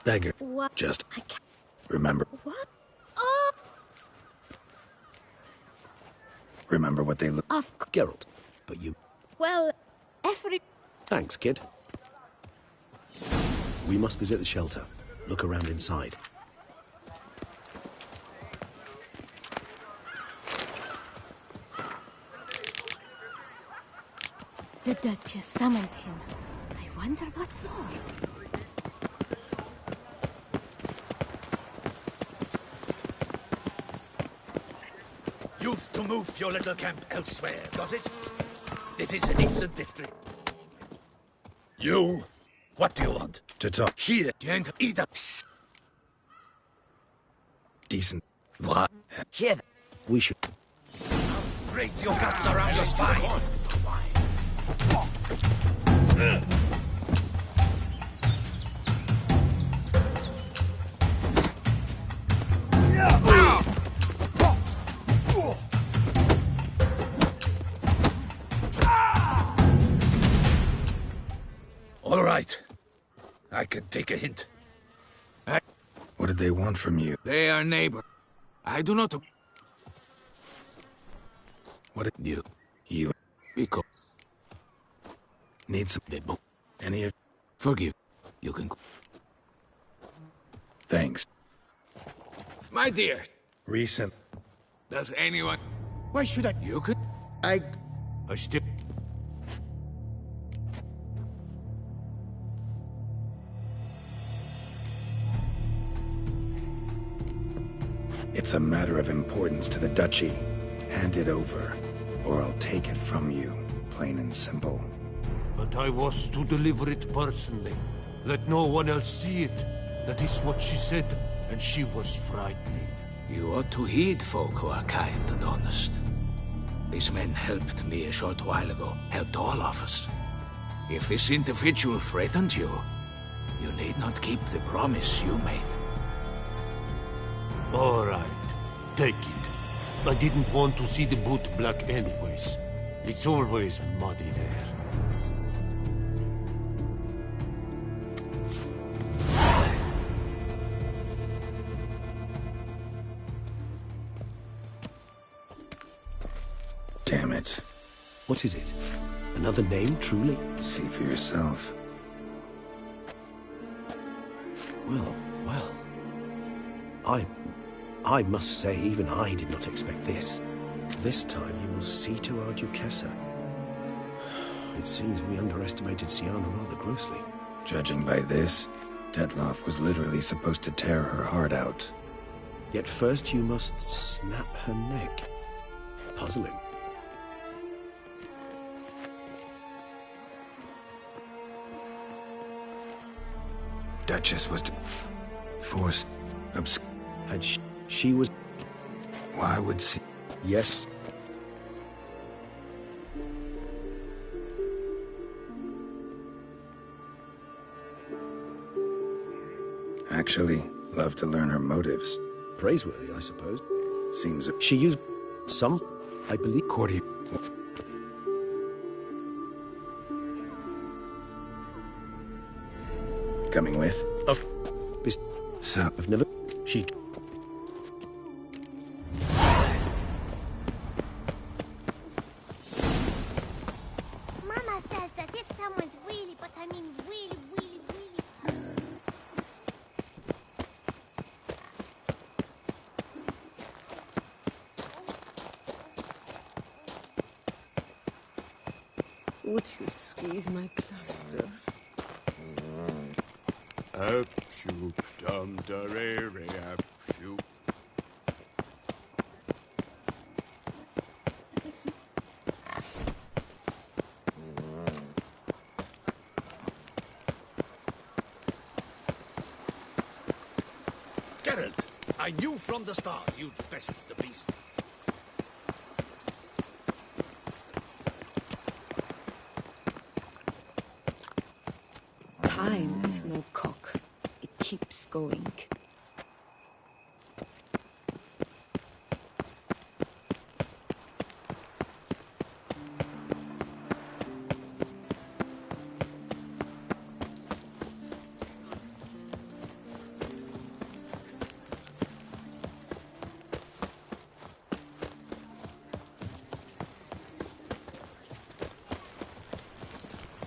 beggar... What? just... I can't... remember... What? Oh! remember what they look... Of... Geralt, but you... Well, every... Thanks, kid. We must visit the shelter. Look around inside. The Duchess summoned him. I wonder what for. You've to move your little camp elsewhere, got it? This is a decent district. You? What do you want? To talk... Here, and either... decent... What? Here. We should... Break your guts around your spine. All right. I can take a hint. What did they want from you? They are neighbor. I do not... What did you... you... Because... need some... any of... Forgive. You can... thanks. My dear. Recent... Does anyone... Why should I? You could... I still... It's a matter of importance to the Duchy. Hand it over, or I'll take it from you, plain and simple. But I was to deliver it personally. Let no one else see it. That is what she said, and she was frightening. You ought to heed folk who are kind and honest. These men helped me a short while ago, helped all of us. If this individual threatened you, You need not keep the promise you made. All right, take it. I didn't want to see the boot black anyways. It's always muddy there. Damn it. What is it? Another name, truly? See for yourself. Well, I must say, even I did not expect this. This time you will see to our Duquesa. It seems we underestimated Syanna rather grossly. Judging by this, Detloff was literally supposed to tear her heart out. Yet first you must snap her neck. Puzzling. Duchess was forced And she was... Why would she... Yes. Actually, love to learn her motives. Praiseworthy, I suppose. Seems she used some, I believe... Courtier... Coming with? So... I've never... She... Mama says that if someone's really, but I mean really... Would you squeeze my plaster? Up-shoop, dum-da-re-re, up-shoop. Geralt, I knew from the start you'd best the beast. Time is no cock. It keeps going.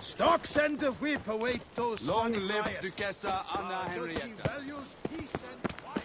Stocks and the whip await those Long swelling live riots. Duquesa Anna Our duchy Henrietta. values peace and quiet.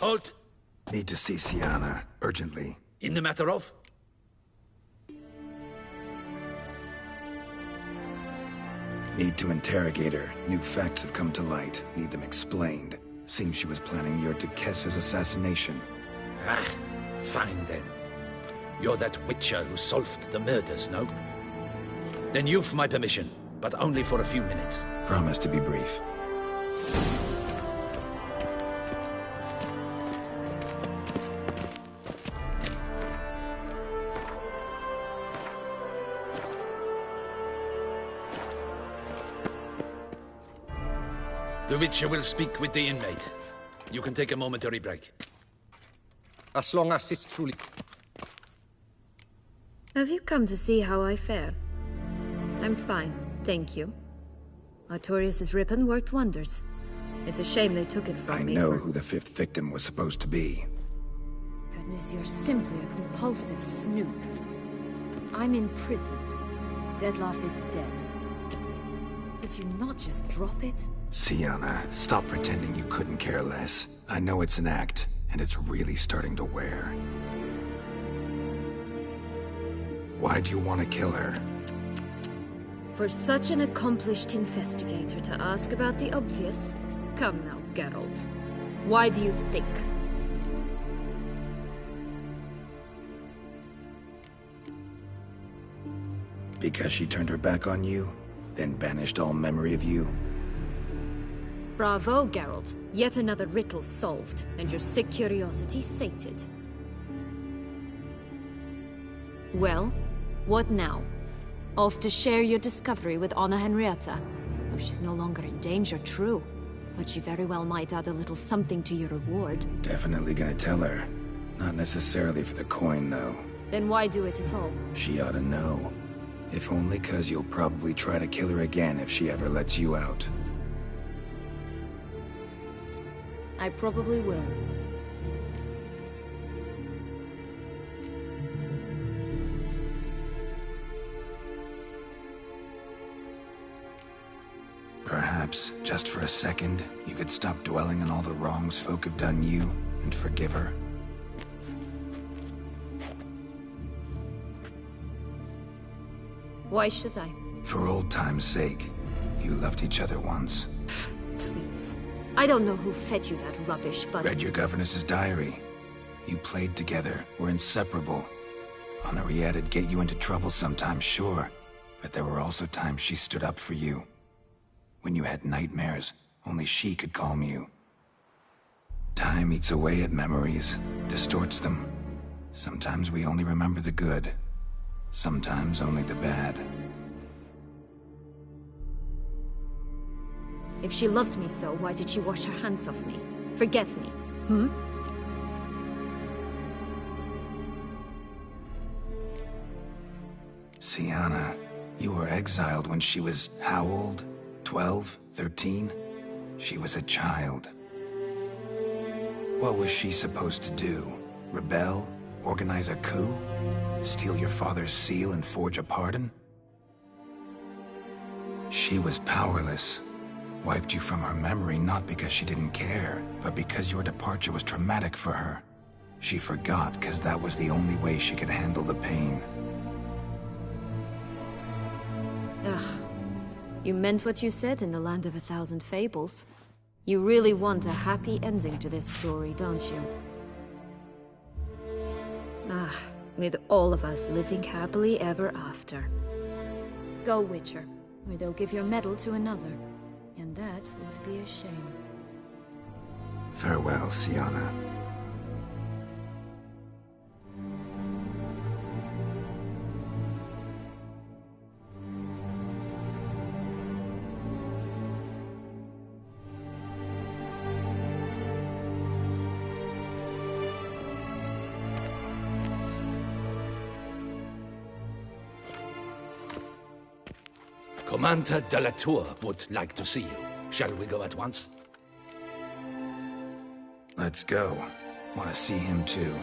Halt! Need to see Syanna, urgently. In the matter of? Need to interrogate her. New facts have come to light. Need them explained. Seems she was planning your Duquesa's assassination. Ah, fine then. You're that witcher who solved the murders, no? Then you've my permission, but only for a few minutes. Promise to be brief. The Witcher will speak with the inmate. You can take a momentary break. As long as it's truly... Have you come to see how I fare? I'm fine. Thank you. Artorius' ribbon worked wonders. It's a shame they took it from me. I know who the fifth victim was supposed to be. Goodness, you're simply a compulsive snoop. I'm in prison. Dettlaff is dead. Could you not just drop it? Syanna, stop pretending you couldn't care less. I know it's an act, and it's really starting to wear. Why do you want to kill her? For such an accomplished investigator to ask about the obvious? Come now, Geralt. Why do you think? Because she turned her back on you, then banished all memory of you? Bravo, Geralt. Yet another riddle solved, and your sick curiosity sated. Well, what now? Off to share your discovery with Anna Henrietta? Oh, she's no longer in danger, true. But she very well might add a little something to your reward. Definitely gonna tell her. Not necessarily for the coin, though. Then why do it at all? She ought to know. If only 'cause you'll probably try to kill her again if she ever lets you out. I probably will. Perhaps, just for a second, you could stop dwelling on all the wrongs folk have done you, and forgive her. Why should I? For old time's sake. You loved each other once. Please. I don't know who fed you that rubbish, but... Read your governess's diary. You played together, were inseparable. Henriette'd get you into trouble sometimes, sure. But there were also times she stood up for you. When you had nightmares, only she could calm you. Time eats away at memories, distorts them. Sometimes we only remember the good. Sometimes only the bad. If she loved me so, why did she wash her hands off me? Forget me, hmm? Syanna, you were exiled when she was how old? 12? 13? She was a child. What was she supposed to do? Rebel? Organize a coup? Steal your father's seal and forge a pardon? She was powerless. Wiped you from her memory not because she didn't care, but because your departure was traumatic for her. She forgot because that was the only way she could handle the pain. Ugh. You meant what you said in the Land of a Thousand Fables. You really want a happy ending to this story, don't you? Ah, with all of us living happily ever after. Go, Witcher, or they'll give your medal to another. And that would be a shame. Farewell, Syanna. Commander de la Tour would like to see you. Shall we go at once? Let's go. Want to see him too.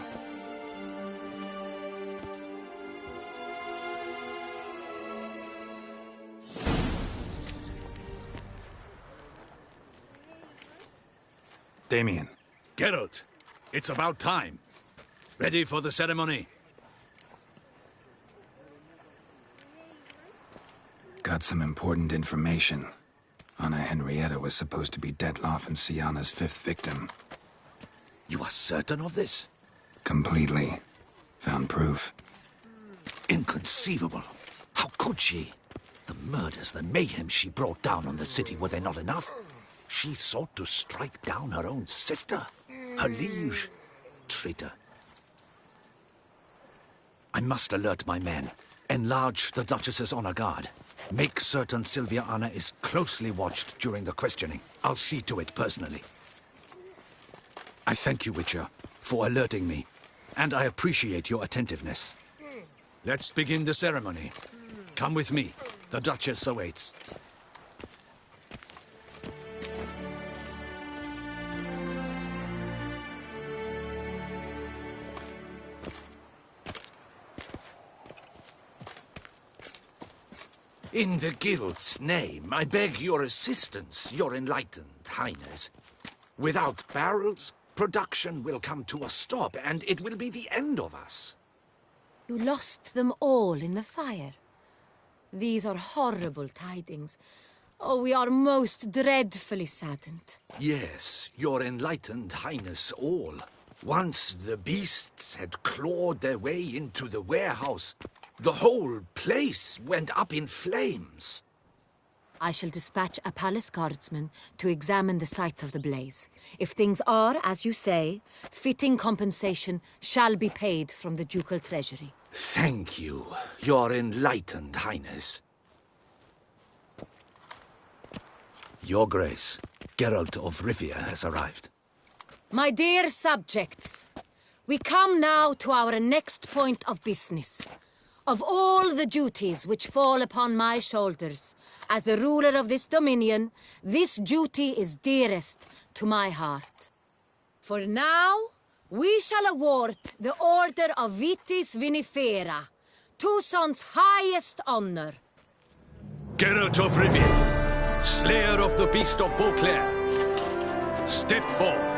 Damien. Geralt, it's about time. Ready for the ceremony? Got some important information. Anna Henrietta was supposed to be Dettlaff and Syanna's fifth victim. You are certain of this? Completely. Found proof. Inconceivable. How could she? The murders, the mayhem she brought down on the city, were they not enough? She sought to strike down her own sister, her liege. Traitor. I must alert my men. Enlarge the Duchess's honor guard. Make certain Sylvia Anna is closely watched during the questioning. I'll see to it personally. I thank you, Witcher, for alerting me, and I appreciate your attentiveness. Let's begin the ceremony. Come with me. The Duchess awaits. In the Guild's name, I beg your assistance, your enlightened highness. Without barrels, production will come to a stop, and it will be the end of us. You lost them all in the fire. These are horrible tidings. Oh, we are most dreadfully saddened. Yes, your enlightened highness all. Once the beasts had clawed their way into the warehouse, the whole place went up in flames. I shall dispatch a palace guardsman to examine the site of the blaze. If things are, as you say, fitting compensation shall be paid from the ducal treasury. Thank you, your enlightened highness. Your Grace, Geralt of Rivia has arrived. My dear subjects, we come now to our next point of business. Of all the duties which fall upon my shoulders, as the ruler of this dominion, this duty is dearest to my heart. For now, we shall award the Order of Vitis Vinifera, Toussaint's highest honor. Geralt of Rivia, slayer of the beast of Beauclair, step forth.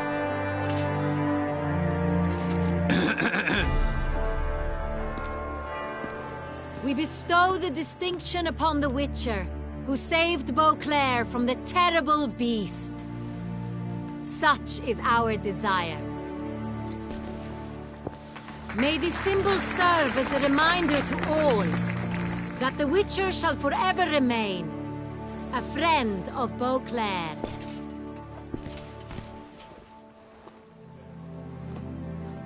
We bestow the distinction upon the Witcher, who saved Beauclair from the terrible beast. Such is our desire. May this symbol serve as a reminder to all that the Witcher shall forever remain a friend of Beauclair.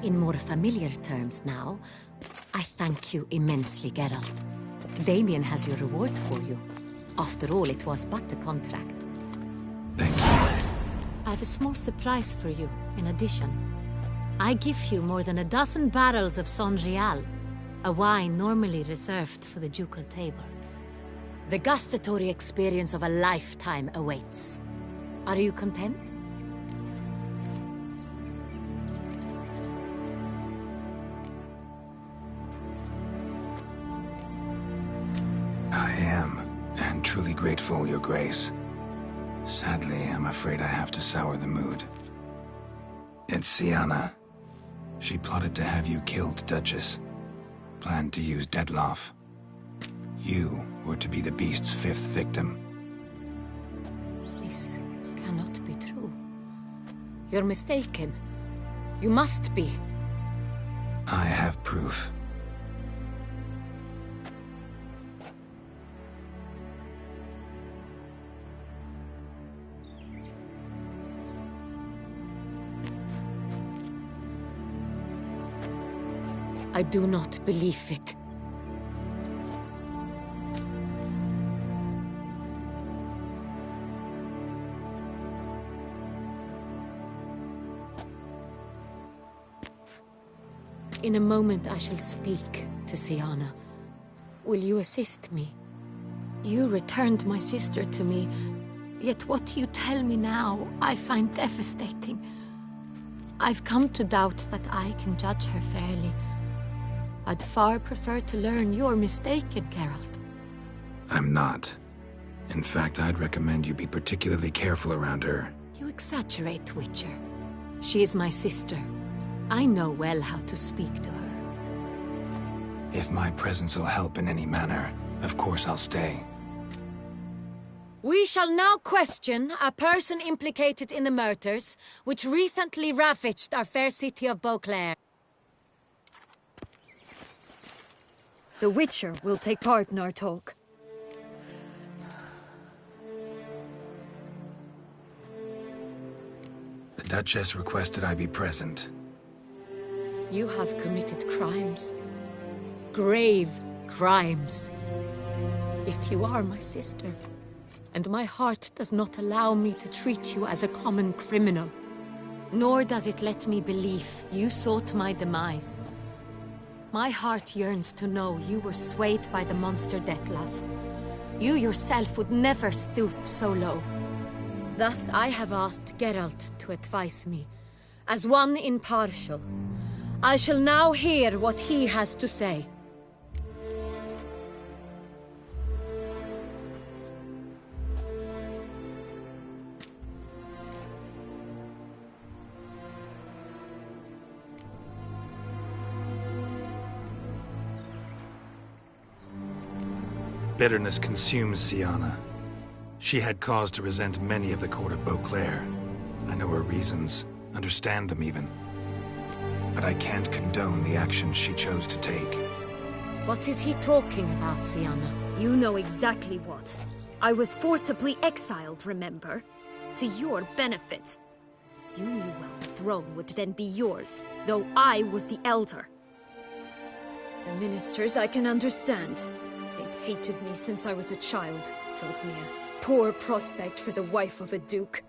In more familiar terms now, I thank you immensely, Geralt. Damien has your reward for you. After all, it was but a contract. Thank you. I have a small surprise for you, in addition. I give you more than a dozen barrels of Sonrial, a wine normally reserved for the ducal table. The gustatory experience of a lifetime awaits. Are you content? I am, and truly grateful, Your Grace. Sadly, I'm afraid I have to sour the mood. It's Syanna. She plotted to have you killed, Duchess. Planned to use Detloff. You were to be the beast's fifth victim. This cannot be true. You're mistaken. You must be. I have proof. I do not believe it. In a moment I shall speak to Syanna. Will you assist me? You returned my sister to me, yet what you tell me now I find devastating. I've come to doubt that I can judge her fairly. I'd far prefer to learn you're mistaken, Geralt. I'm not. In fact, I'd recommend you be particularly careful around her. You exaggerate, Witcher. She is my sister. I know well how to speak to her. If my presence will help in any manner, of course I'll stay. We shall now question a person implicated in the murders which recently ravaged our fair city of Beauclair. The Witcher will take part in our talk. The Duchess requested I be present. You have committed crimes. Grave crimes. Yet you are my sister. And my heart does not allow me to treat you as a common criminal. Nor does it let me believe you sought my demise. My heart yearns to know you were swayed by the monster Dettlaff. You yourself would never stoop so low. Thus I have asked Geralt to advise me, as one impartial. I shall now hear what he has to say. Bitterness consumes Syanna. She had cause to resent many of the court of Beauclair. I know her reasons, understand them even. But I can't condone the actions she chose to take. What is he talking about, Syanna? You know exactly what. I was forcibly exiled, remember? To your benefit. You knew well the throne would then be yours, though I was the elder. The ministers I can understand. They'd hated me since I was a child, thought me a poor prospect for the wife of a duke.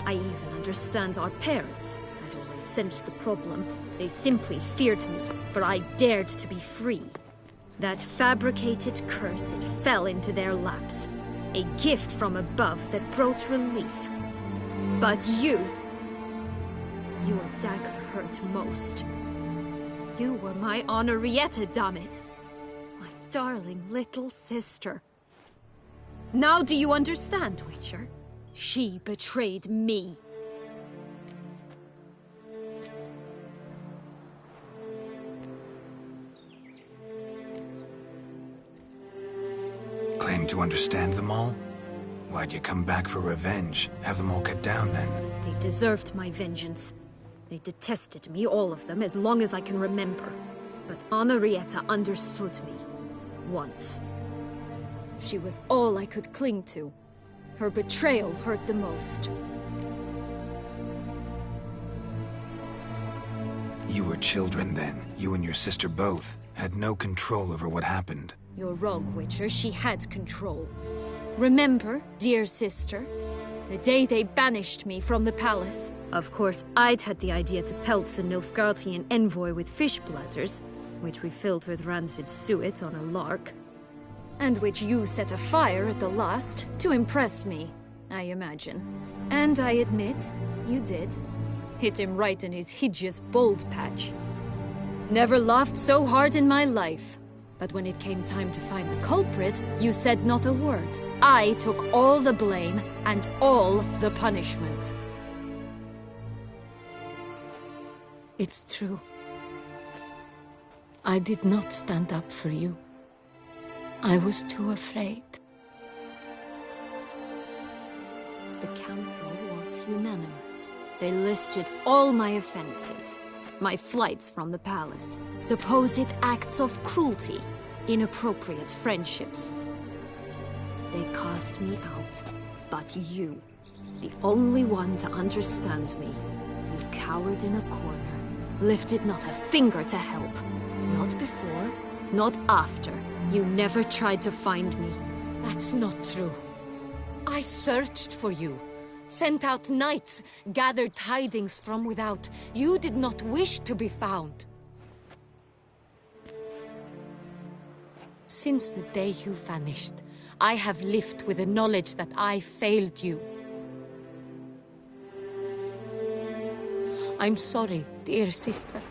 I even understand our parents. I'd always sensed the problem. They simply feared me, for I dared to be free. That fabricated curse, it fell into their laps. A gift from above that brought relief. But your dagger hurt most. You were my Henrietta, dammit. My darling little sister. Now do you understand, Witcher? She betrayed me. Claim to understand them all? Why'd you come back for revenge? Have them all cut down, then? They deserved my vengeance. They detested me, all of them, as long as I can remember. But Henrietta understood me. Once. She was all I could cling to. Her betrayal hurt the most. You were children then. You and your sister both had no control over what happened. You're wrong, Witcher. She had control. Remember, dear sister? The day they banished me from the palace. Of course, I'd had the idea to pelt the Nilfgaardian envoy with fish bladders, which we filled with rancid suet on a lark. And which you set afire at the last, to impress me, I imagine. And I admit, you did. Hit him right in his hideous bald patch. Never laughed so hard in my life. But when it came time to find the culprit, you said not a word. I took all the blame and all the punishment. It's true. I did not stand up for you. I was too afraid. The council was unanimous. They listed all my offenses. My flights from the palace, supposed acts of cruelty, inappropriate friendships. They cast me out, but you, the only one to understand me, you cowered in a corner, lifted not a finger to help. Not before, not after. You never tried to find me. That's not true. I searched for you. Sent out knights, gathered tidings from without. You did not wish to be found. Since the day you vanished, I have lived with the knowledge that I failed you. I'm sorry, dear sister.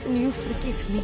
Can you forgive me?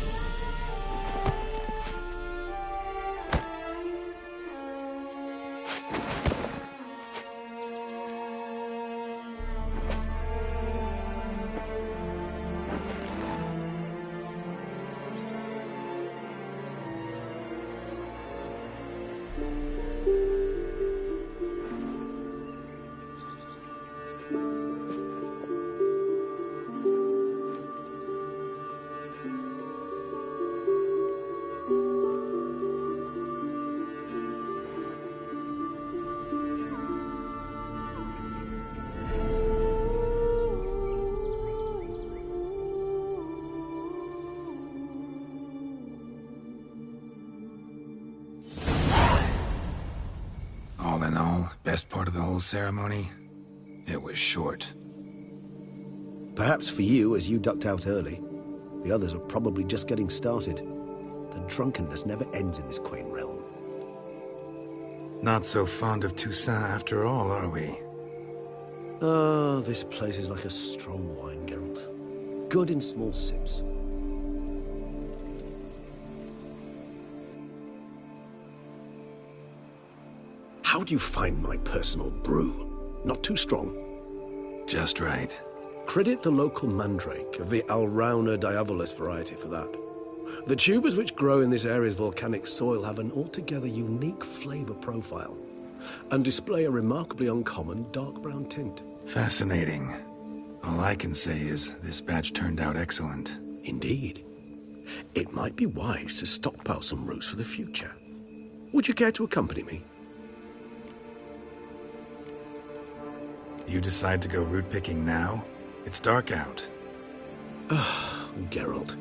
All in all, best part of the whole ceremony? It was short. Perhaps for you, as you ducked out early. The others are probably just getting started. The drunkenness never ends in this quaint realm. Not so fond of Toussaint after all, are we? Ah, this place is like a strong wine, Geralt. Good in small sips. How do you find my personal brew? Not too strong? Just right. Credit the local mandrake of the Alrauna diavolis variety for that. The tubers which grow in this area's volcanic soil have an altogether unique flavor profile and display a remarkably uncommon dark brown tint. Fascinating. All I can say is this batch turned out excellent. Indeed. It might be wise to stockpile some roots for the future. Would you care to accompany me? You decide to go root picking now? It's dark out. Ah, Geralt.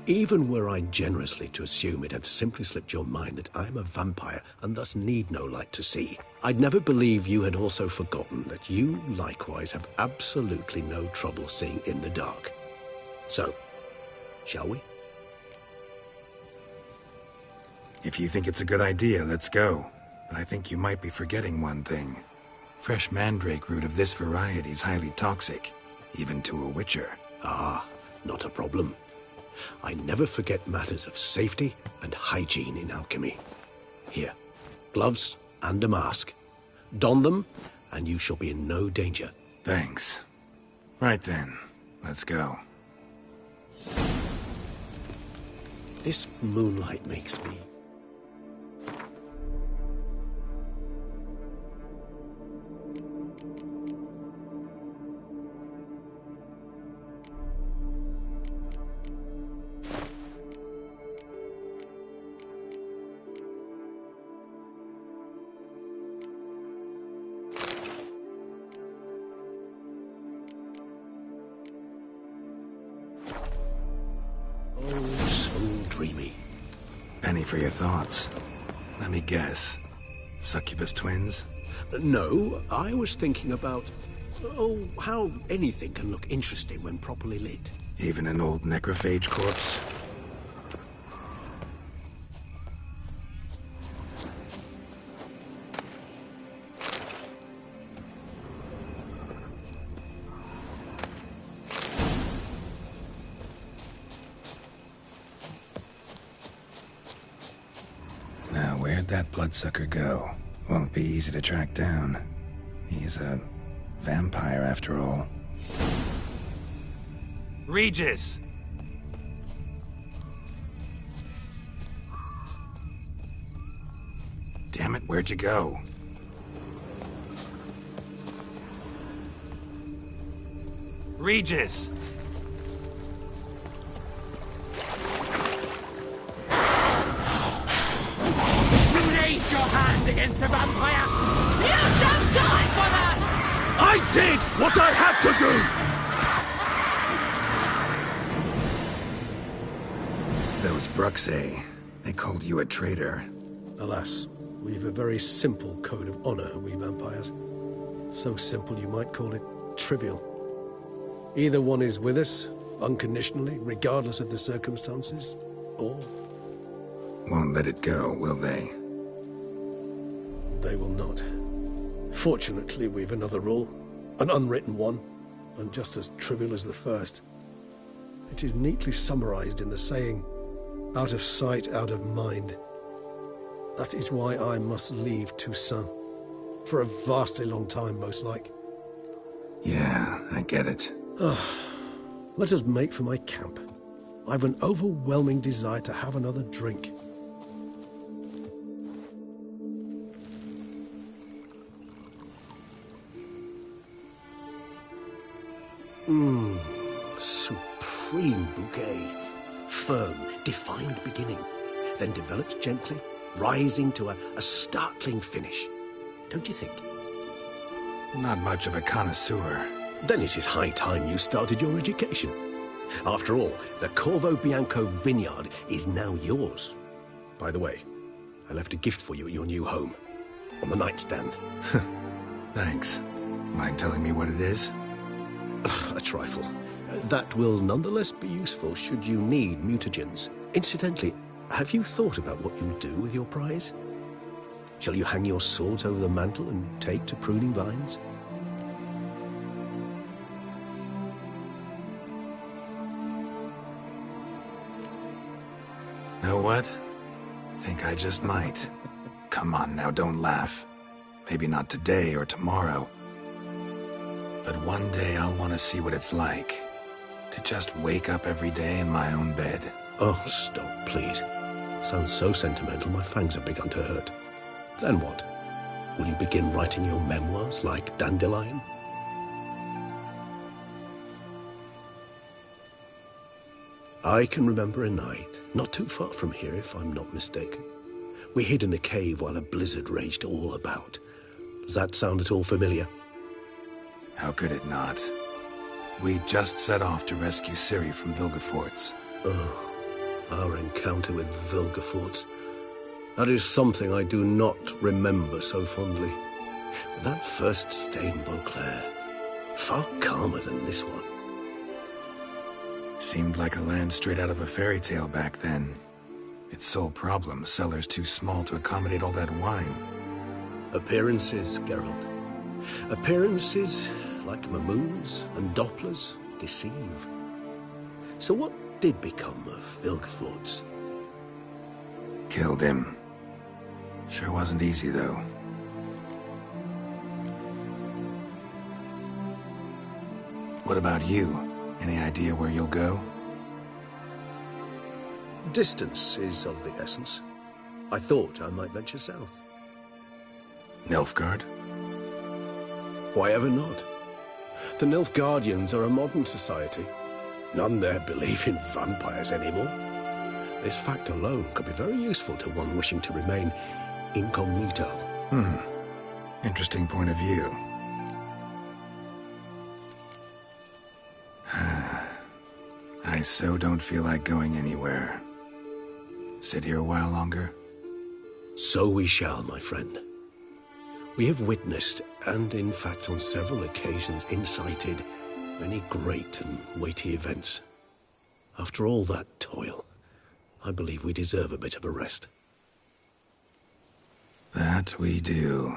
Even were I generously to assume it had simply slipped your mind that I am a vampire and thus need no light to see, I'd never believe you had also forgotten that you likewise have absolutely no trouble seeing in the dark. So, shall we? If you think it's a good idea, let's go. But I think you might be forgetting one thing. Fresh mandrake root of this variety is highly toxic, even to a witcher. Ah, not a problem. I never forget matters of safety and hygiene in alchemy. Here, gloves and a mask. Don them, and you shall be in no danger. Thanks. Right then, let's go. This moonlight makes me... Penny for your thoughts. Let me guess. Succubus twins? No, I was thinking about... oh, how anything can look interesting when properly lit. Even an old necrophage corpse? Where'd that bloodsucker go? Won't be easy to track down. He's a vampire after all. Regis! Damn it, where'd you go? Regis! Raise your hand against the vampire! You shall die for that! I did what I had to do! Those Bruxae, they called you a traitor. Alas, we've a very simple code of honor, we vampires. So simple you might call it trivial. Either one is with us, unconditionally, regardless of the circumstances, or... won't let it go, will they? They will not. Fortunately, we've another rule, an unwritten one, and just as trivial as the first. It is neatly summarized in the saying, out of sight, out of mind. That is why I must leave Toussaint. For a vastly long time, most like. Yeah, I get it. Let us make for my camp. I've an overwhelming desire to have another drink. Supreme bouquet. Firm, defined beginning, then develops gently, rising to a startling finish. Don't you think? Not much of a connoisseur. Then it is high time you started your education. After all, the Corvo Bianco vineyard is now yours. By the way, I left a gift for you at your new home. On the nightstand. Thanks. Mind telling me what it is? A trifle. That will nonetheless be useful should you need mutagens. Incidentally, have you thought about what you'll do with your prize? Shall you hang your swords over the mantle and take to pruning vines? Know what? Think I just might. Come on now, don't laugh. Maybe not today or tomorrow. But one day I'll want to see what it's like to just wake up every day in my own bed. Oh, stop, please. Sounds so sentimental, my fangs have begun to hurt. Then what? Will you begin writing your memoirs like Dandelion? I can remember a night, not too far from here if I'm not mistaken. We hid in a cave while a blizzard raged all about. Does that sound at all familiar? How could it not? We just set off to rescue Ciri from Vilgefortz. Oh, our encounter with Vilgefortz. That is something I do not remember so fondly. But that first stay in Beauclair, far calmer than this one. Seemed like a land straight out of a fairy tale back then. Its sole problem, cellars too small to accommodate all that wine. Appearances, Geralt. Appearances, like Mamoons and Dopplers, deceive. So what did become of Vilgefortz? Killed him. Sure wasn't easy, though. What about you? Any idea where you'll go? Distance is of the essence. I thought I might venture south. Nilfgaard? Why ever not? The Nilfgaardians are a modern society. None there believe in vampires anymore. This fact alone could be very useful to one wishing to remain incognito. Interesting point of view. I so don't feel like going anywhere. Sit here a while longer? So we shall, my friend. We have witnessed, and in fact on several occasions incited, many great and weighty events. After all that toil, I believe we deserve a bit of a rest. That we do.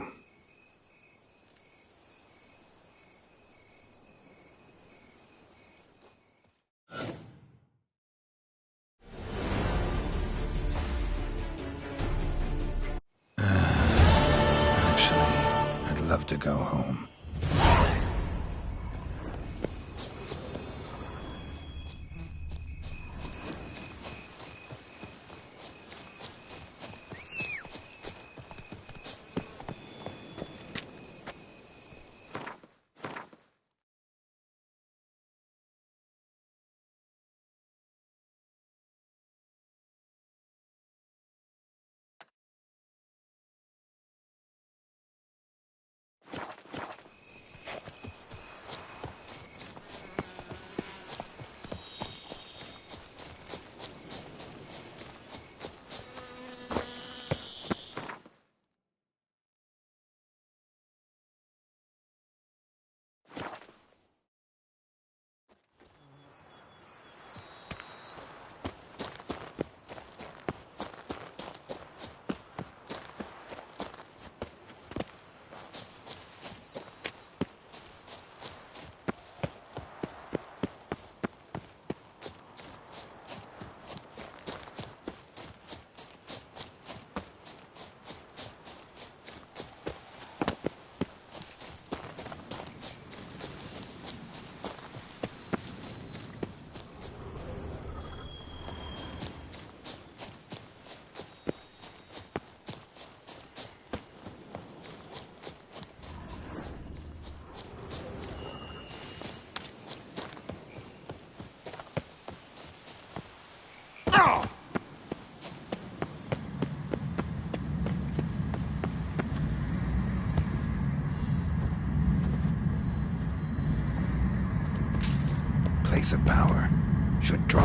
Actually, I'd love to go home. Place of power should draw.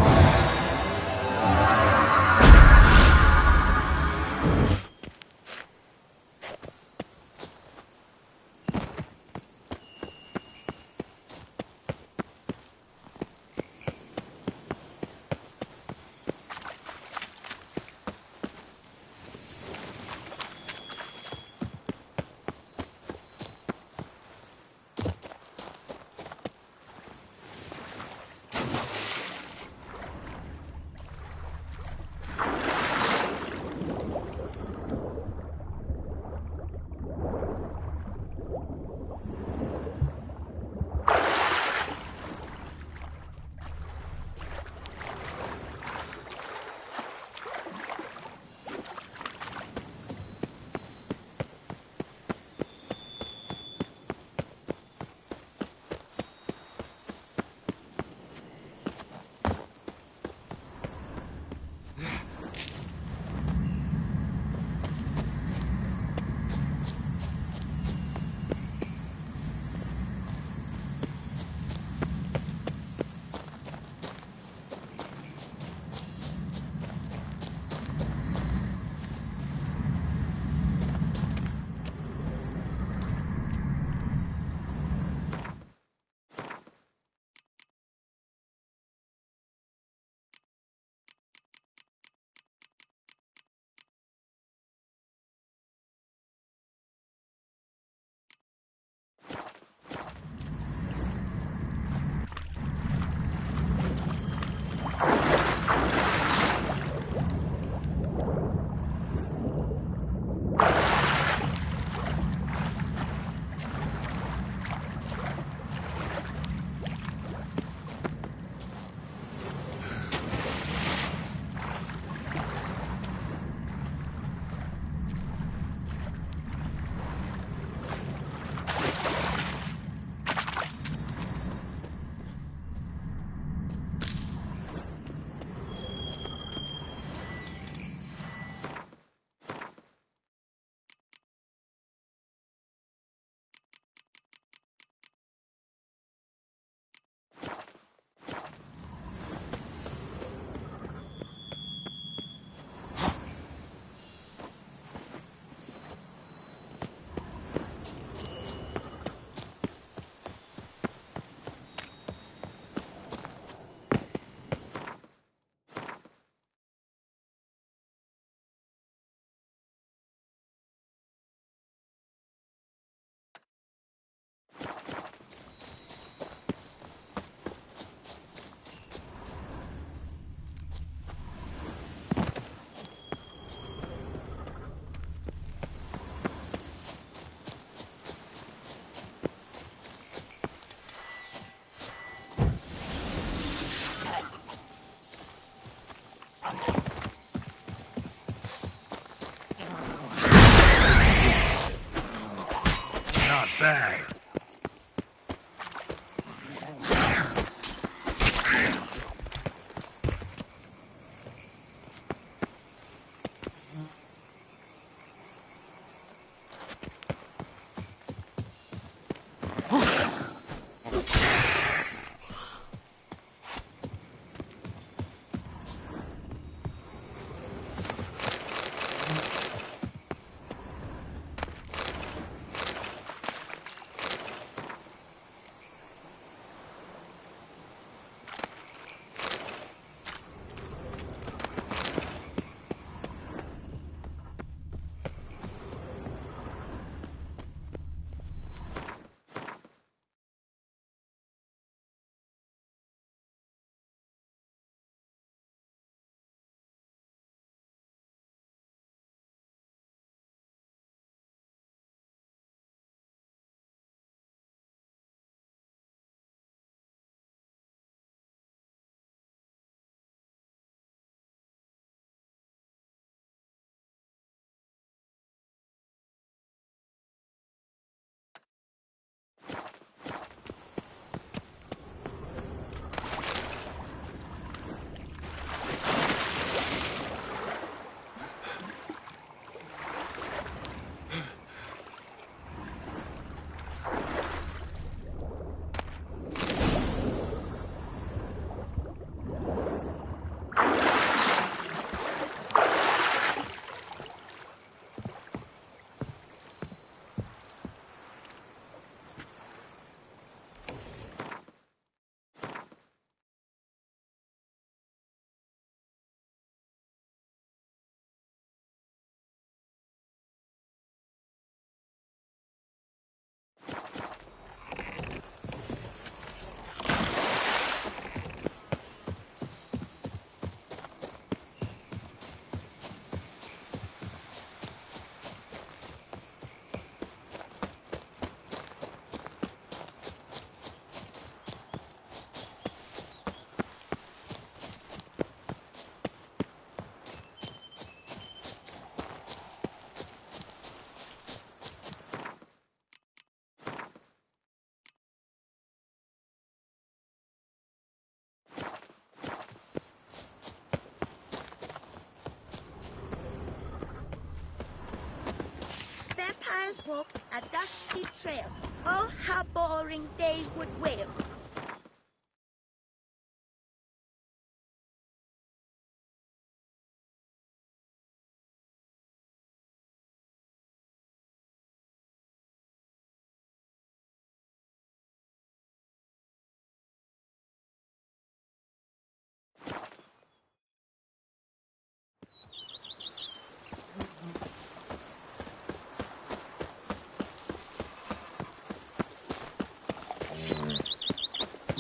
walked a dusty trail. Oh, how boring they would wail.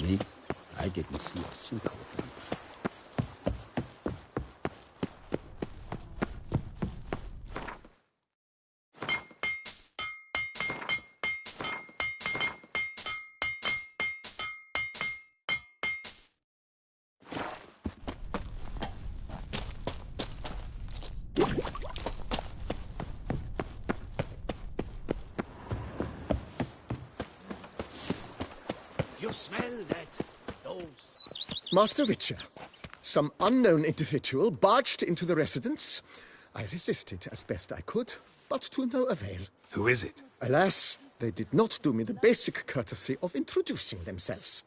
Me? I didn't see a single thing. You smell that? Those... Master Witcher, some unknown individual barged into the residence. I resisted as best I could, but to no avail. Who is it? Alas, they did not do me the basic courtesy of introducing themselves.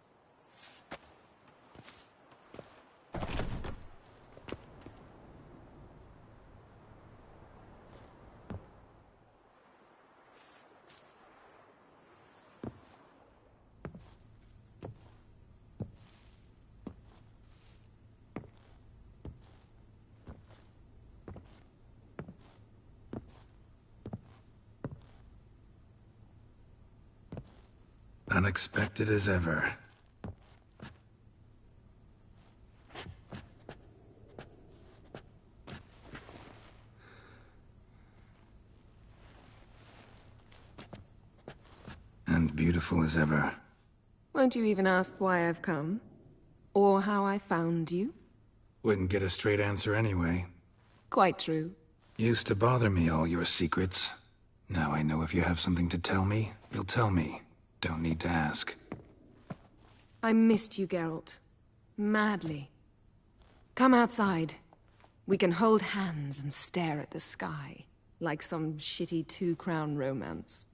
Unexpected as ever. And beautiful as ever. Won't you even ask why I've come? Or how I found you? Wouldn't get a straight answer anyway. Quite true. Used to bother me, all your secrets. Now I know if you have something to tell me, you'll tell me. Don't need to ask. I missed you, Geralt. Madly. Come outside. We can hold hands and stare at the sky, like some shitty two-crown romance.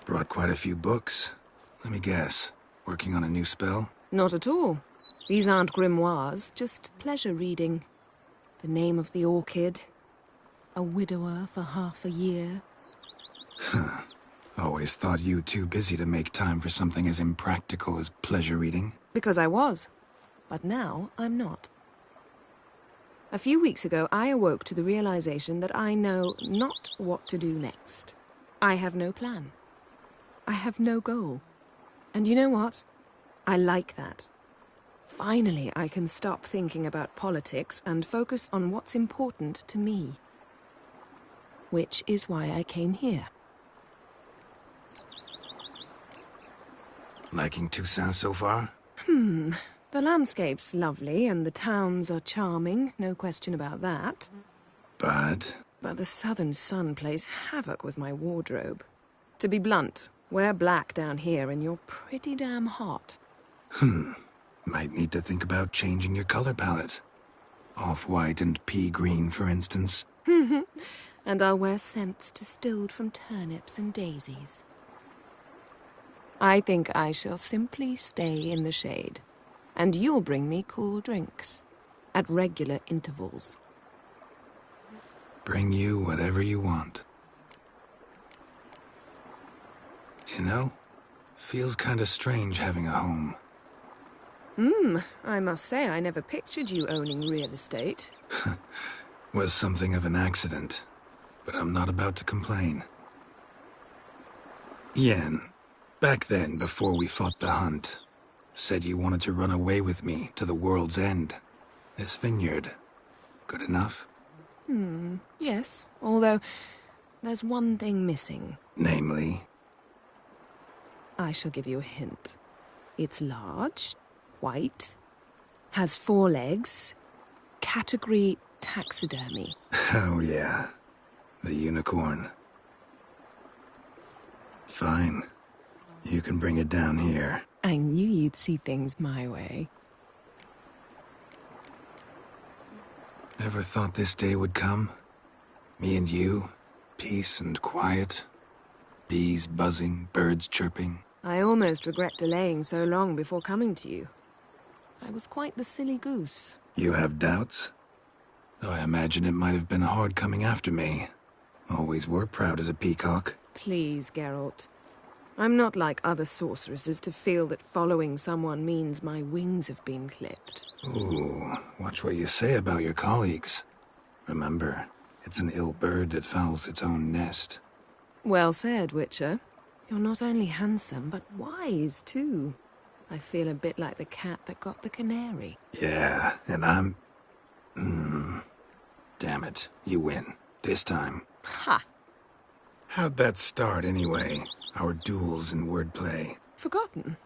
Brought quite a few books. Let me guess. Working on a new spell? Not at all. These aren't grimoires, just pleasure reading. The Name of the Orchid. A widower for half a year. Huh. Always thought you too busy to make time for something as impractical as pleasure reading. Because I was. But now I'm not. A few weeks ago, I awoke to the realization that I know not what to do next. I have no plan. I have no goal. And you know what? I like that. Finally, I can stop thinking about politics and focus on what's important to me. Which is why I came here. Liking Toussaint so far? The landscape's lovely and the towns are charming, no question about that. But the southern sun plays havoc with my wardrobe. To be blunt, wear black down here and you're pretty damn hot. Might need to think about changing your color palette. Off-white and pea green, for instance. And I'll wear scents distilled from turnips and daisies. I think I shall simply stay in the shade. And you'll bring me cool drinks. At regular intervals. Bring you whatever you want. You know, feels kinda strange having a home. I must say I never pictured you owning real estate. Was something of an accident, but I'm not about to complain. Yen, back then, before we fought the hunt, said you wanted to run away with me to the world's end. This vineyard, good enough? Yes, although there's one thing missing. Namely? I shall give you a hint. It's large, white, has 4 legs, category taxidermy. Oh yeah, the unicorn. Fine. You can bring it down here. I knew you'd see things my way. Ever thought this day would come? Me and you, peace and quiet. Bees buzzing, birds chirping. I almost regret delaying so long before coming to you. I was quite the silly goose. You have doubts? Though I imagine it might have been hard coming after me. Always were proud as a peacock. Please, Geralt. I'm not like other sorceresses to feel that following someone means my wings have been clipped. Ooh, watch what you say about your colleagues. Remember, it's an ill bird that fouls its own nest. Well said, Witcher. You're not only handsome, but wise, too. I feel a bit like the cat that got the canary. Yeah, and I'm... Damn it, you win. This time. Ha! How'd that start, anyway? Our duels in wordplay. Forgotten.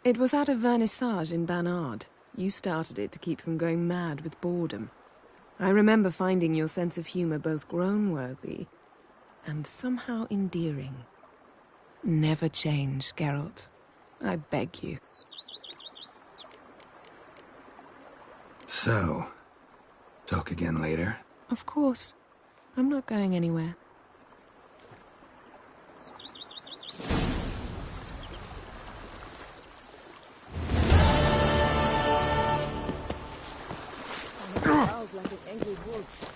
It was at a vernissage in Banard. You started it to keep from going mad with boredom. I remember finding your sense of humor both groan-worthy and somehow endearing. Never change, Geralt. I beg you. So, talk again later? Of course. I'm not going anywhere. Sounds like an angry wolf.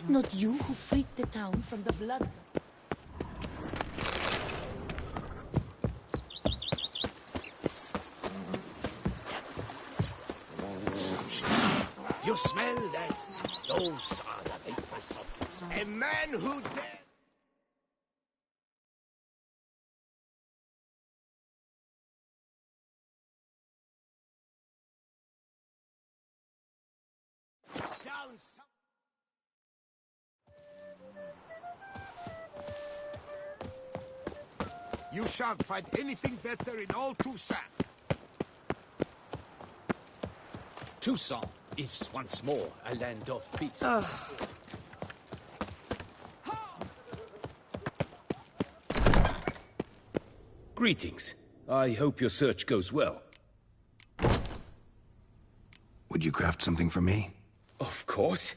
it not you who freed the town from the blood? You smell that? Those are the faithful soldiers. A man who dared... Down some... You shan't find anything better in all Toussaint. Toussaint is once more a land of peace. Greetings. I hope your search goes well. Would you craft something for me? Of course.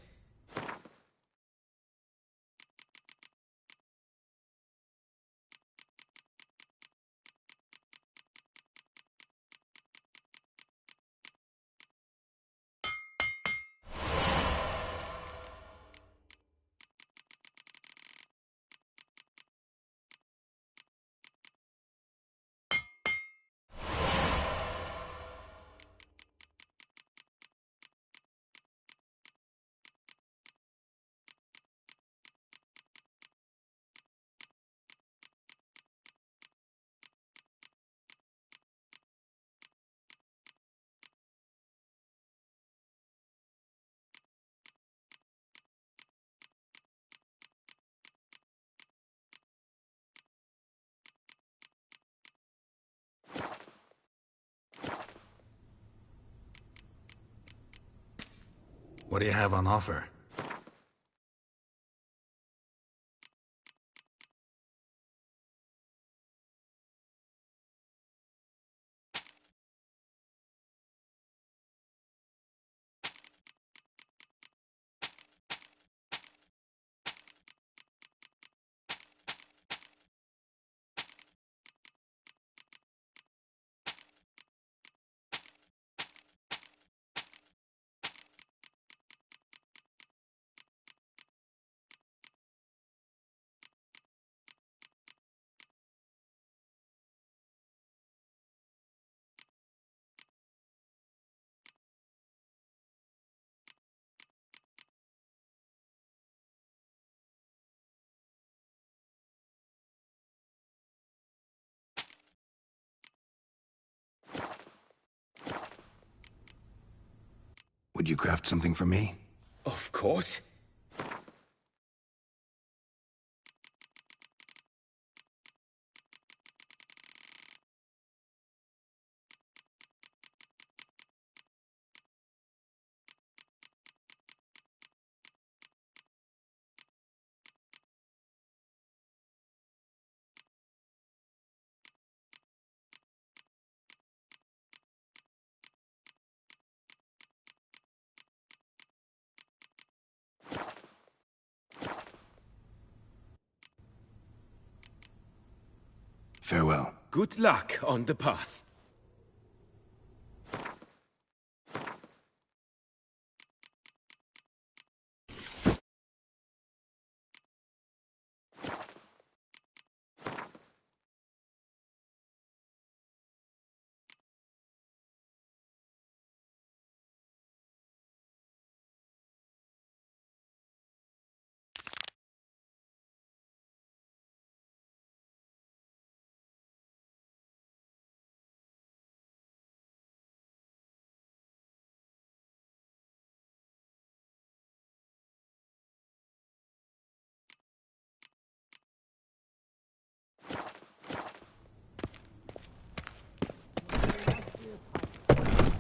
What do you have on offer? Would you craft something for me? Of course. Farewell. Good luck on the path.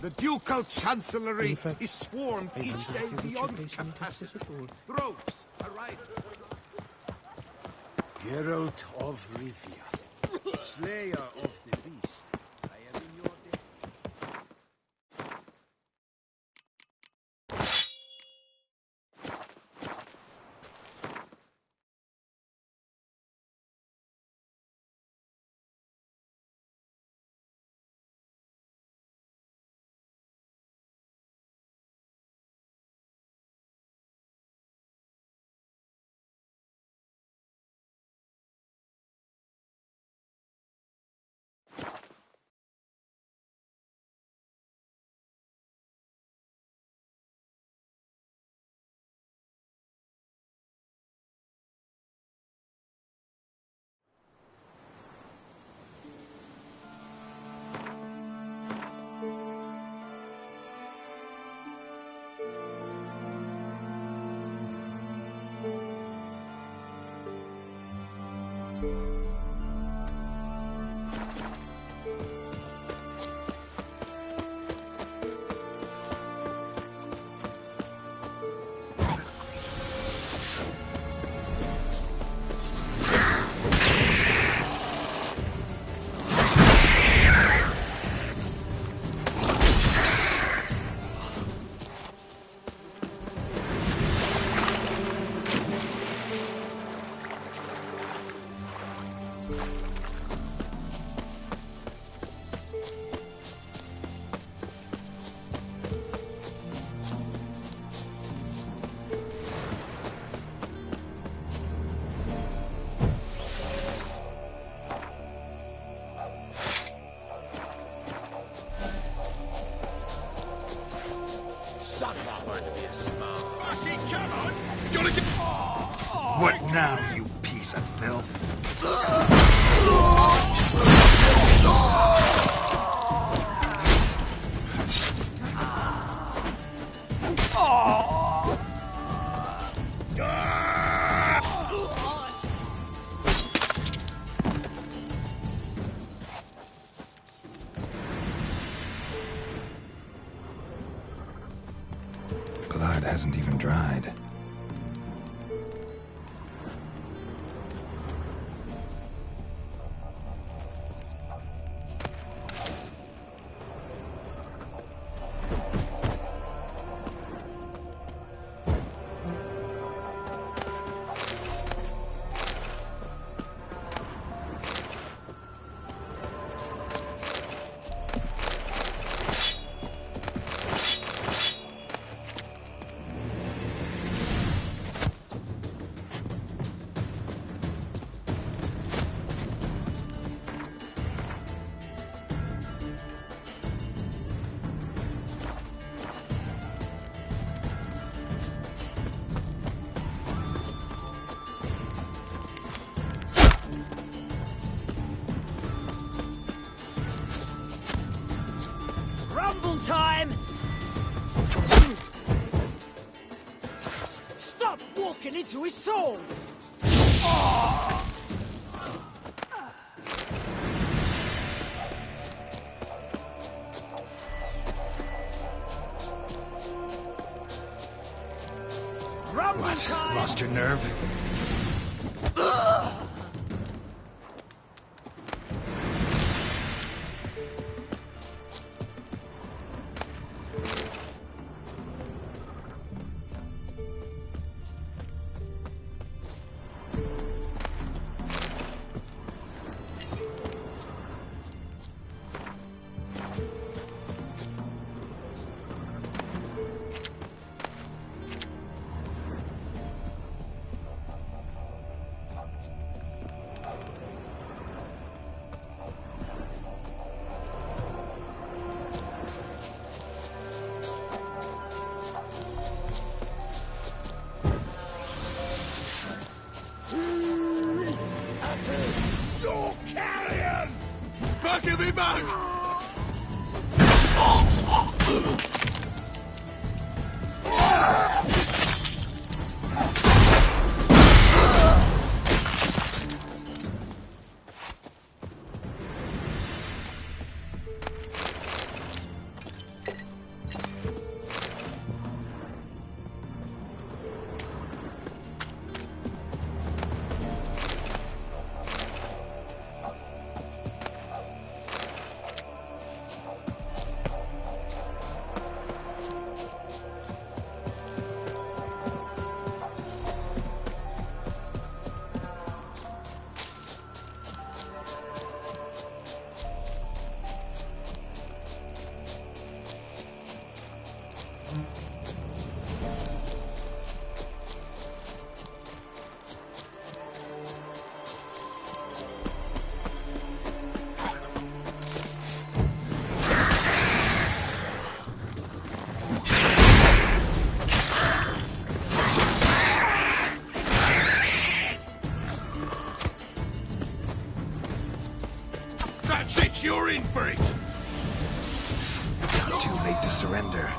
The Ducal Chancellery is swarmed each day beyond capacity. Droves arrive. Geralt of Rivia, Slayer of the Beast. What now, you piece of filth? Blood hasn't even dried. Rumble time! Stop walking into his soul! What? Lost your nerve? You're carrion! Back of me back! That's it, you're in for it! Not too late to surrender.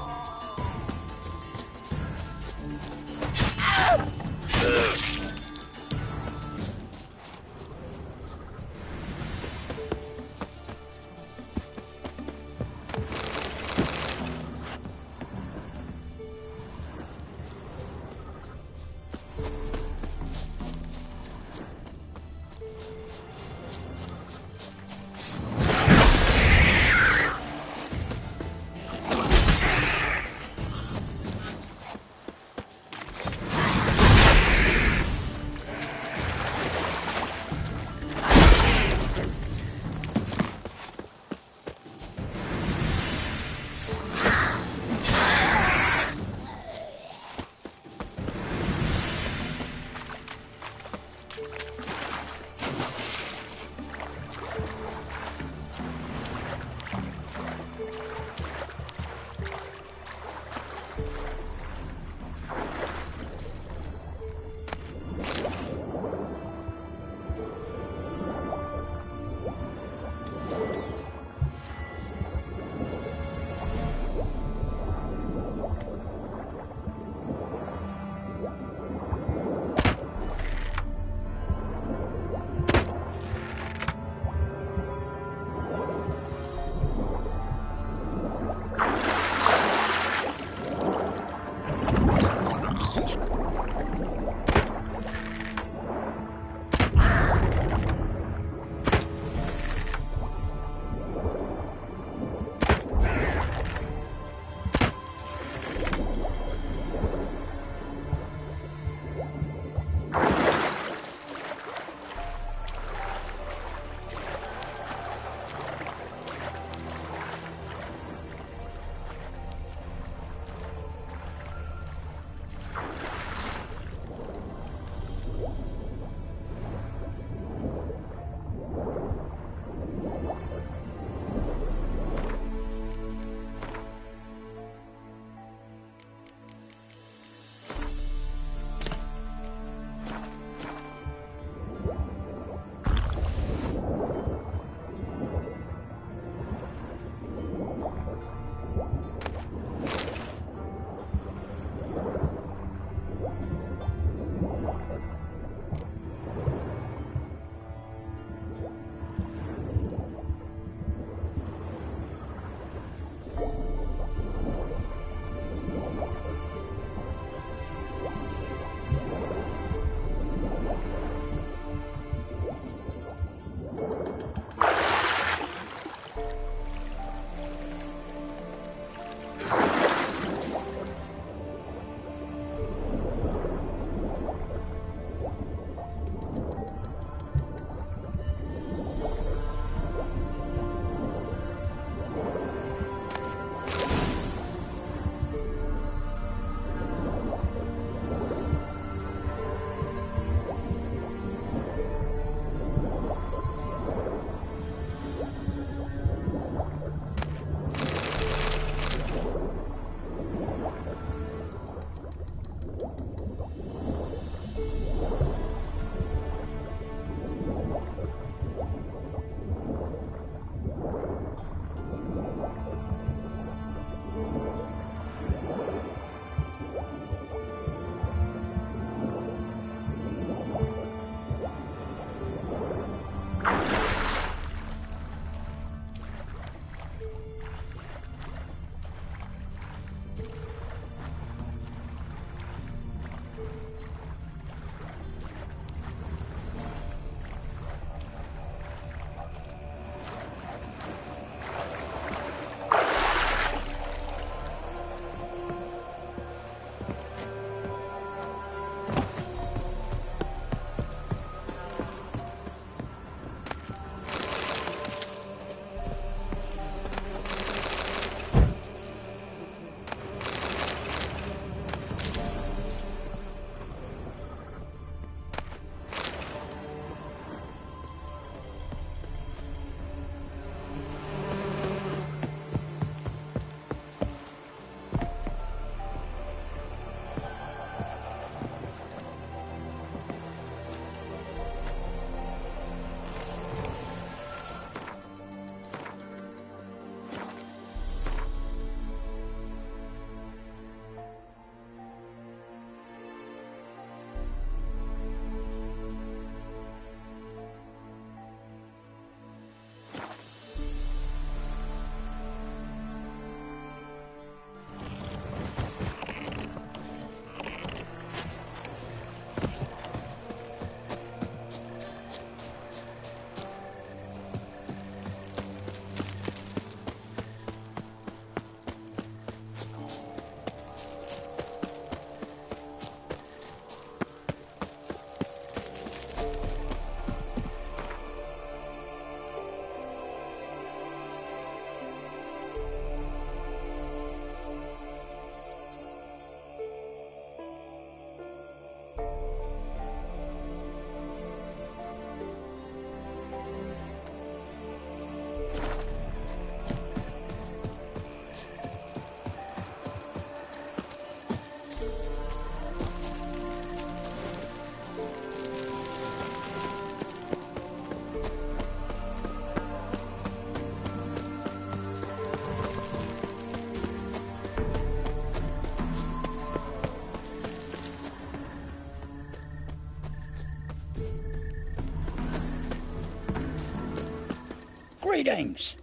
Greetings.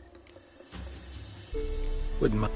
Wouldn't mind.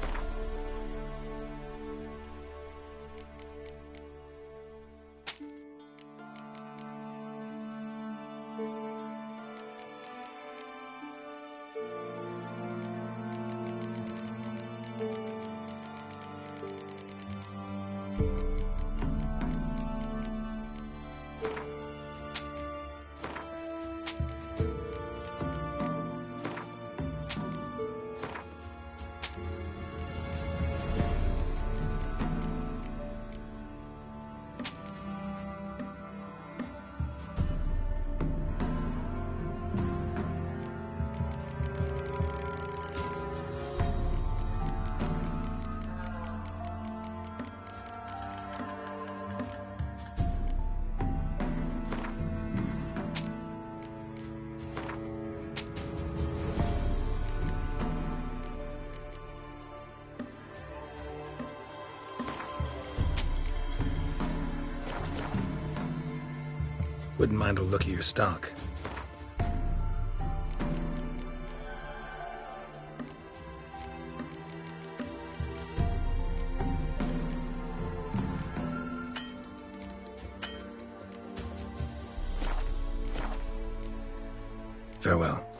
Wouldn't mind a look at your stock. Farewell.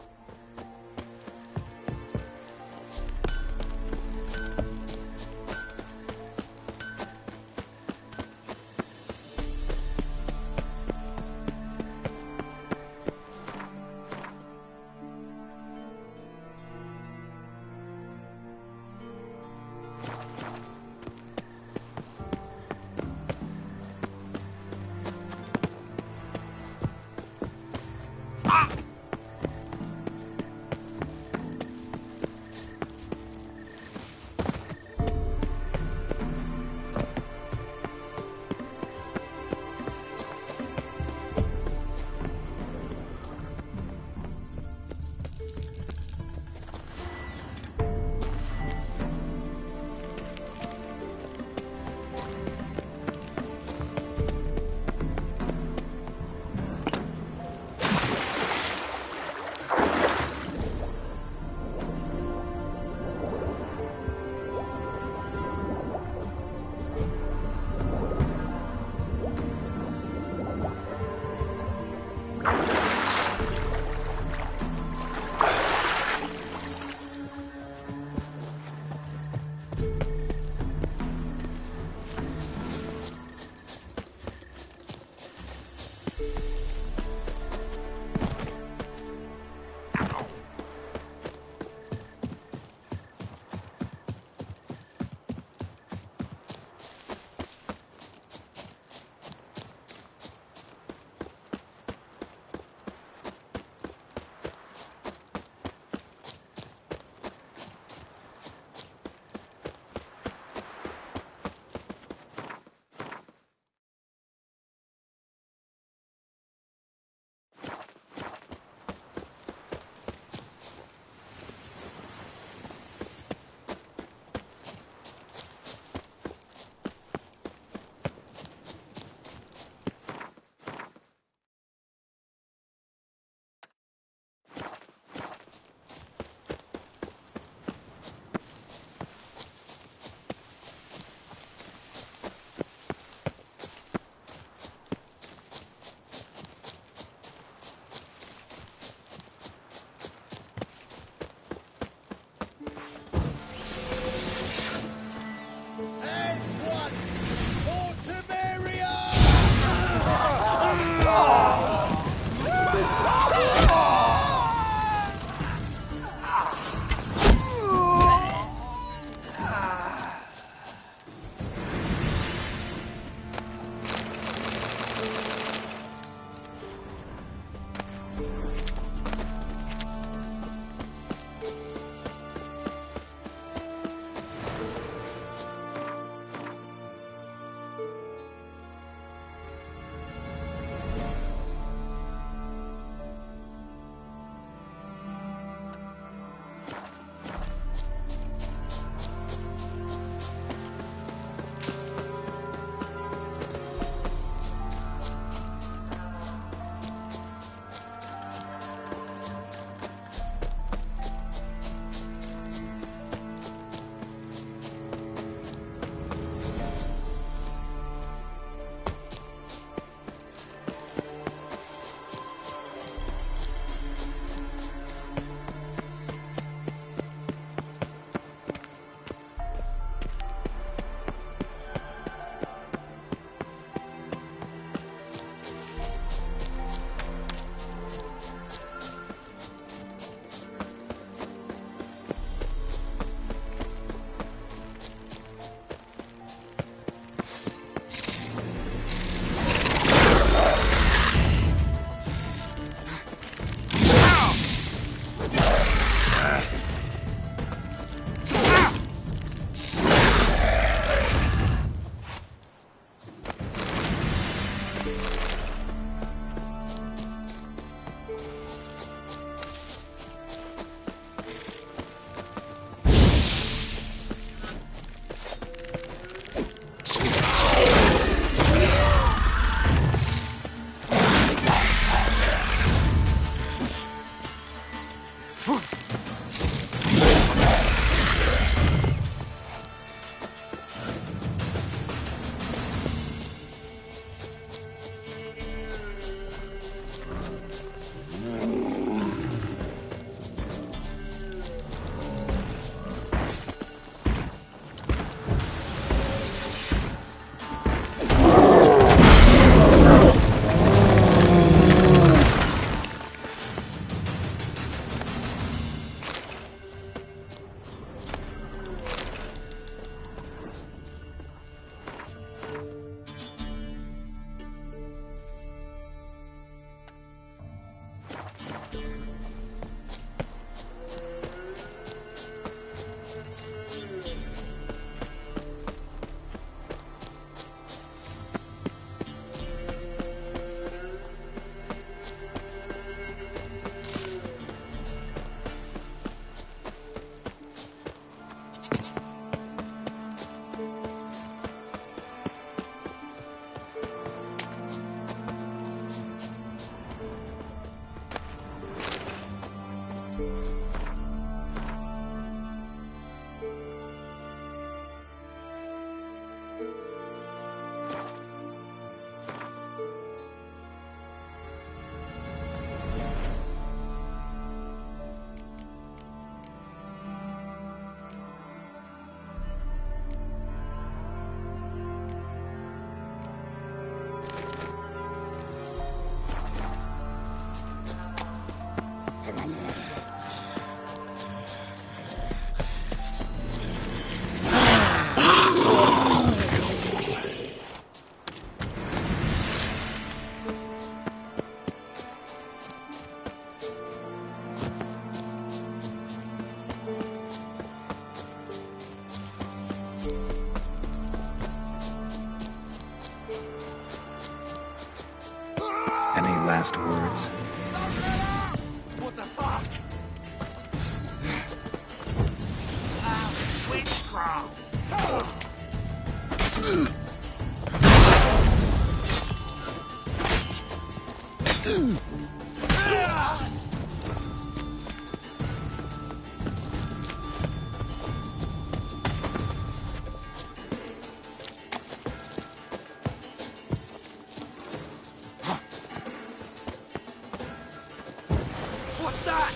last words. What the fuck? Witchcraft! What's that?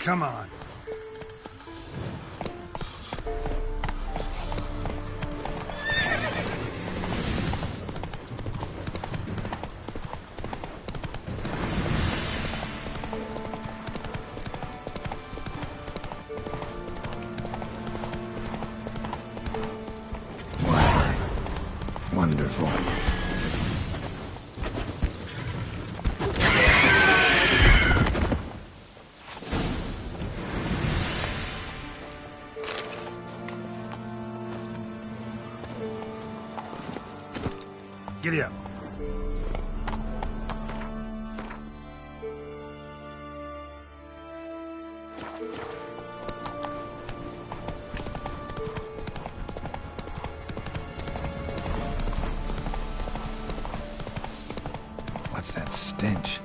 Come on. Wonderful. Giddy up. What's that stench?